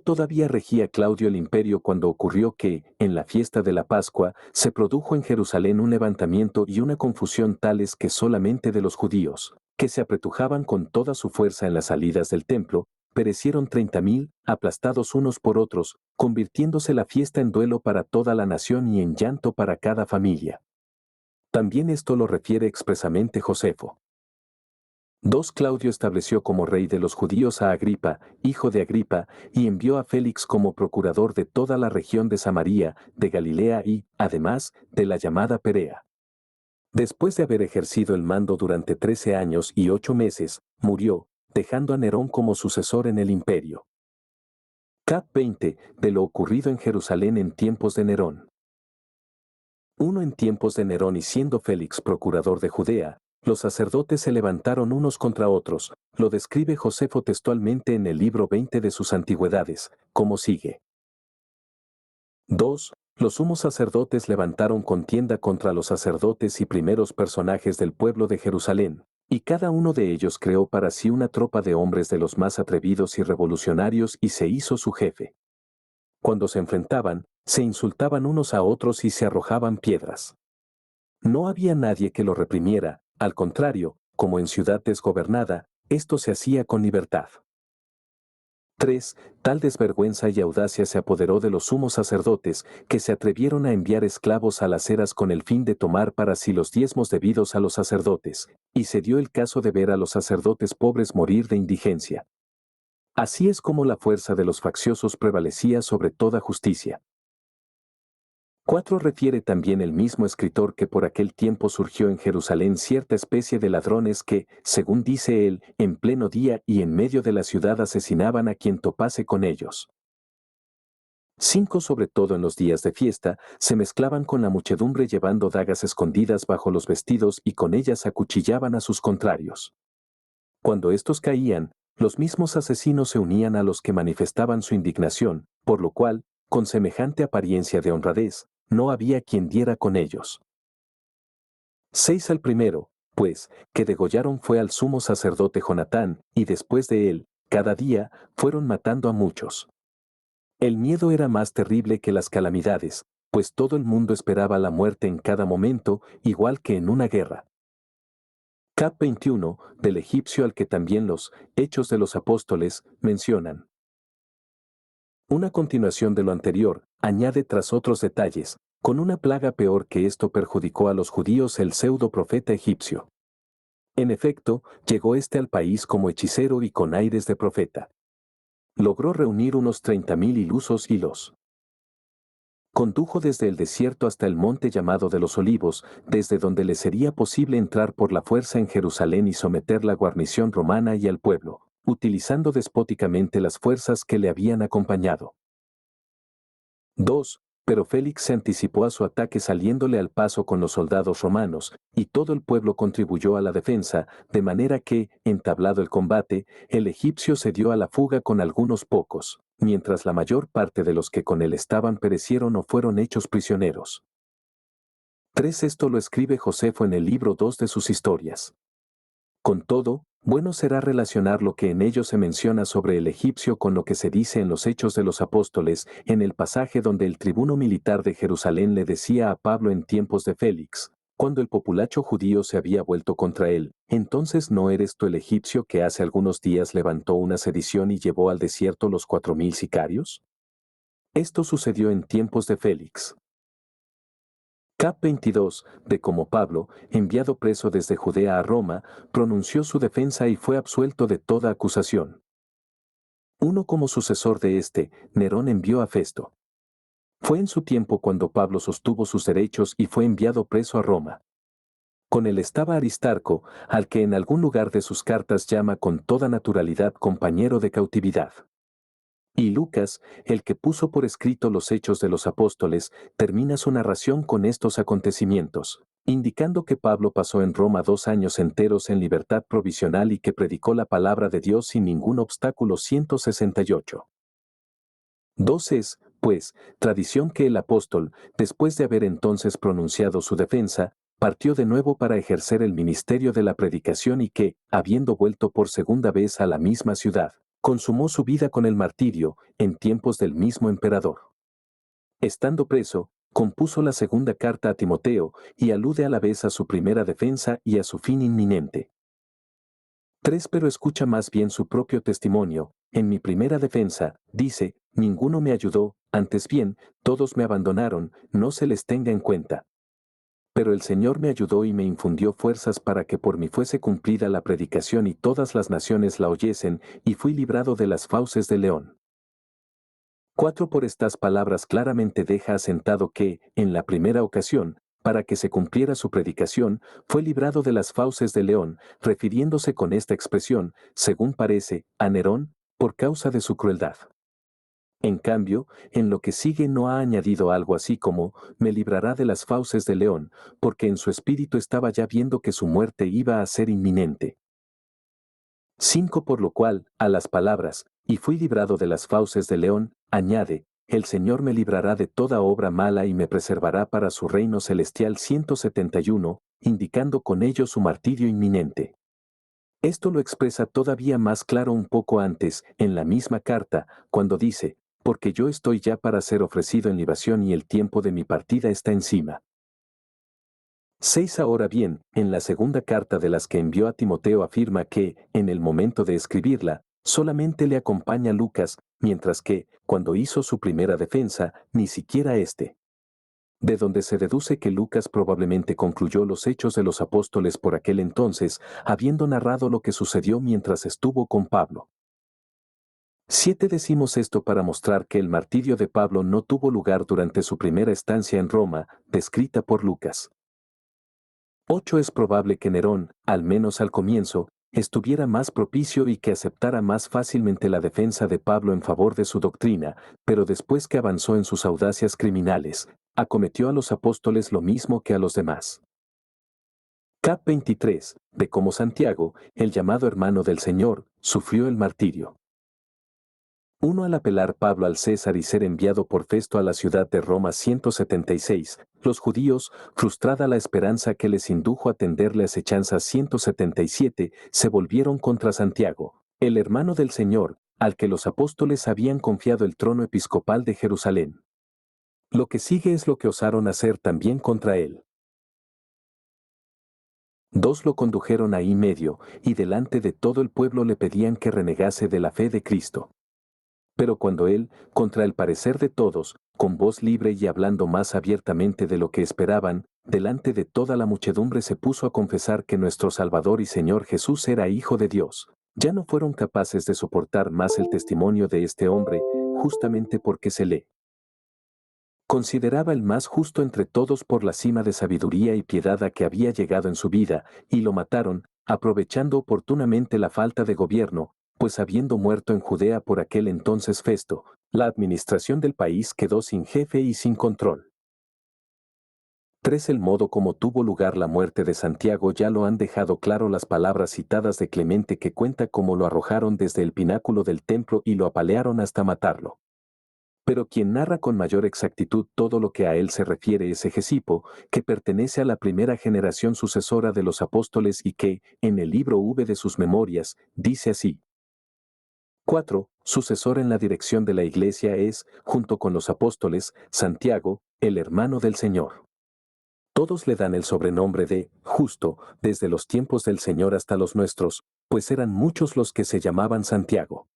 Todavía regía Claudio el imperio cuando ocurrió que, en la fiesta de la Pascua, se produjo en Jerusalén un levantamiento y una confusión tales que solamente de los judíos, que se apretujaban con toda su fuerza en las salidas del templo, perecieron 30.000, aplastados unos por otros, convirtiéndose la fiesta en duelo para toda la nación y en llanto para cada familia. También esto lo refiere expresamente Josefo. 2. Claudio estableció como rey de los judíos a Agripa, hijo de Agripa, y envió a Félix como procurador de toda la región de Samaria, de Galilea y, además, de la llamada Perea. Después de haber ejercido el mando durante 13 años y 8 meses, murió, dejando a Nerón como sucesor en el imperio. Cap 20. De lo ocurrido en Jerusalén en tiempos de Nerón. En tiempos de Nerón y siendo Félix procurador de Judea, los sacerdotes se levantaron unos contra otros, lo describe Josefo textualmente en el libro 20 de sus antigüedades, como sigue. 2. Los sumos sacerdotes levantaron contienda contra los sacerdotes y primeros personajes del pueblo de Jerusalén, y cada uno de ellos creó para sí una tropa de hombres de los más atrevidos y revolucionarios y se hizo su jefe. Cuando se enfrentaban, se insultaban unos a otros y se arrojaban piedras. No había nadie que lo reprimiera, al contrario, como en ciudad desgobernada, esto se hacía con libertad. 3. Tal desvergüenza y audacia se apoderó de los sumos sacerdotes, que se atrevieron a enviar esclavos a las eras con el fin de tomar para sí los diezmos debidos a los sacerdotes, y se dio el caso de ver a los sacerdotes pobres morir de indigencia. Así es como la fuerza de los facciosos prevalecía sobre toda justicia. 4. Refiere también el mismo escritor que por aquel tiempo surgió en Jerusalén cierta especie de ladrones que, según dice él, en pleno día y en medio de la ciudad asesinaban a quien topase con ellos. 5. Sobre todo en los días de fiesta, se mezclaban con la muchedumbre llevando dagas escondidas bajo los vestidos y con ellas acuchillaban a sus contrarios. Cuando estos caían, los mismos asesinos se unían a los que manifestaban su indignación, por lo cual, con semejante apariencia de honradez, no había quien diera con ellos. 6. Al primero, pues, que degollaron fue al sumo sacerdote Jonatán, y después de él, cada día, fueron matando a muchos. El miedo era más terrible que las calamidades, pues todo el mundo esperaba la muerte en cada momento, igual que en una guerra. Cap 21, del egipcio al que también los Hechos de los Apóstoles mencionan. Una continuación de lo anterior, añade tras otros detalles, con una plaga peor que esto perjudicó a los judíos el pseudo profeta egipcio. En efecto, llegó este al país como hechicero y con aires de profeta. Logró reunir unos 30.000 ilusos y los condujo desde el desierto hasta el monte llamado de los Olivos, desde donde le sería posible entrar por la fuerza en Jerusalén y someter la guarnición romana y al pueblo, utilizando despóticamente las fuerzas que le habían acompañado. 2. Pero Félix se anticipó a su ataque saliéndole al paso con los soldados romanos, y todo el pueblo contribuyó a la defensa, de manera que, entablado el combate, el egipcio se dio a la fuga con algunos pocos, mientras la mayor parte de los que con él estaban perecieron o fueron hechos prisioneros. 3. Esto lo escribe Josefo en el libro 2 de sus historias. Con todo, bueno será relacionar lo que en ello se menciona sobre el egipcio con lo que se dice en los Hechos de los Apóstoles, en el pasaje donde el tribuno militar de Jerusalén le decía a Pablo en tiempos de Félix, cuando el populacho judío se había vuelto contra él, entonces ¿no eres tú el egipcio que hace algunos días levantó una sedición y llevó al desierto los 4.000 sicarios? Esto sucedió en tiempos de Félix. Cap 22, de cómo Pablo, enviado preso desde Judea a Roma, pronunció su defensa y fue absuelto de toda acusación. Como sucesor de este, Nerón envió a Festo. Fue en su tiempo cuando Pablo sostuvo sus derechos y fue enviado preso a Roma. Con él estaba Aristarco, al que en algún lugar de sus cartas llama con toda naturalidad compañero de cautividad. Y Lucas, el que puso por escrito los hechos de los apóstoles, termina su narración con estos acontecimientos, indicando que Pablo pasó en Roma 2 años enteros en libertad provisional y que predicó la palabra de Dios sin ningún obstáculo. 168. 2 es, pues, tradición que el apóstol, después de haber entonces pronunciado su defensa, partió de nuevo para ejercer el ministerio de la predicación y que, habiendo vuelto por segunda vez a la misma ciudad, consumó su vida con el martirio en tiempos del mismo emperador. Estando preso, compuso la segunda carta a Timoteo y alude a la vez a su primera defensa y a su fin inminente. 3. Pero escucha más bien su propio testimonio. En mi primera defensa, dice, ninguno me ayudó, antes bien, todos me abandonaron, no se les tenga en cuenta. Pero el Señor me ayudó y me infundió fuerzas para que por mí fuese cumplida la predicación y todas las naciones la oyesen, y fui librado de las fauces del león. 4. Por estas palabras claramente deja asentado que, en la primera ocasión, para que se cumpliera su predicación, fue librado de las fauces del león, refiriéndose con esta expresión, según parece, a Nerón, por causa de su crueldad. En cambio, en lo que sigue no ha añadido algo así como, me librará de las fauces del león, porque en su espíritu estaba ya viendo que su muerte iba a ser inminente. 5. Por lo cual, a las palabras, y fui librado de las fauces del león, añade, el Señor me librará de toda obra mala y me preservará para su reino celestial. 171, indicando con ello su martirio inminente. Esto lo expresa todavía más claro un poco antes, en la misma carta, cuando dice, porque yo estoy ya para ser ofrecido en libación y el tiempo de mi partida está encima. 6. Ahora bien, en la segunda carta de las que envió a Timoteo afirma que, en el momento de escribirla, solamente le acompaña Lucas, mientras que, cuando hizo su primera defensa, ni siquiera éste. De donde se deduce que Lucas probablemente concluyó los hechos de los apóstoles por aquel entonces, habiendo narrado lo que sucedió mientras estuvo con Pablo. 7. Decimos esto para mostrar que el martirio de Pablo no tuvo lugar durante su primera estancia en Roma, descrita por Lucas. 8. Es probable que Nerón, al menos al comienzo, estuviera más propicio y que aceptara más fácilmente la defensa de Pablo en favor de su doctrina, pero después que avanzó en sus audacias criminales, acometió a los apóstoles lo mismo que a los demás. Cap 23. De cómo Santiago, el llamado hermano del Señor, sufrió el martirio. 1. Al apelar Pablo al César y ser enviado por Festo a la ciudad de Roma. 176, los judíos, frustrada la esperanza que les indujo a tenderle acechanzas. 177, se volvieron contra Santiago, el hermano del Señor, al que los apóstoles habían confiado el trono episcopal de Jerusalén. Lo que sigue es lo que osaron hacer también contra él. 2. Lo condujeron ahí medio, y delante de todo el pueblo le pedían que renegase de la fe de Cristo. Pero cuando él, contra el parecer de todos, con voz libre y hablando más abiertamente de lo que esperaban, delante de toda la muchedumbre se puso a confesar que nuestro Salvador y Señor Jesús era Hijo de Dios, ya no fueron capaces de soportar más el testimonio de este hombre, justamente porque se le consideraba el más justo entre todos por la cima de sabiduría y piedad a que había llegado en su vida, y lo mataron, aprovechando oportunamente la falta de gobierno, pues habiendo muerto en Judea por aquel entonces Festo, la administración del país quedó sin jefe y sin control. 3. El modo como tuvo lugar la muerte de Santiago ya lo han dejado claro las palabras citadas de Clemente, que cuenta cómo lo arrojaron desde el pináculo del templo y lo apalearon hasta matarlo. Pero quien narra con mayor exactitud todo lo que a él se refiere es Hegesipo, que pertenece a la primera generación sucesora de los apóstoles y que, en el libro V de sus memorias, dice así. 4. Sucesor en la dirección de la Iglesia es, junto con los apóstoles, Santiago, el hermano del Señor. Todos le dan el sobrenombre de justo, desde los tiempos del Señor hasta los nuestros, pues eran muchos los que se llamaban Santiago.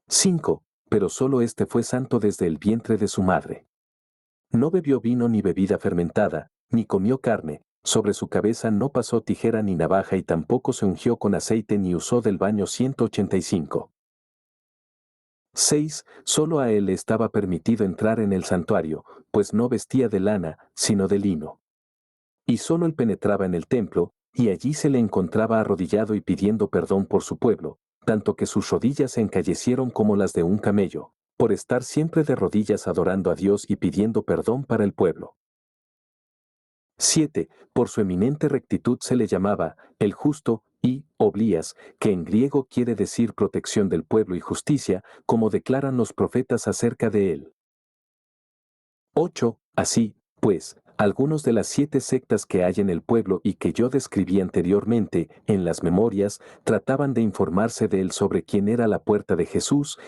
5. Pero solo este fue santo desde el vientre de su madre. No bebió vino ni bebida fermentada, ni comió carne, sobre su cabeza no pasó tijera ni navaja y tampoco se ungió con aceite ni usó del baño. 185. 6. Solo a él estaba permitido entrar en el santuario, pues no vestía de lana, sino de lino. Y solo él penetraba en el templo, y allí se le encontraba arrodillado y pidiendo perdón por su pueblo, tanto que sus rodillas se encallecieron como las de un camello, por estar siempre de rodillas adorando a Dios y pidiendo perdón para el pueblo. 7. Por su eminente rectitud se le llamaba el justo y oblías, que en griego quiere decir protección del pueblo y justicia, como declaran los profetas acerca de él. 8. Así, pues, algunos de las 7 sectas que hay en el pueblo y que yo describí anteriormente en las memorias trataban de informarse de él sobre quién era la puerta de Jesús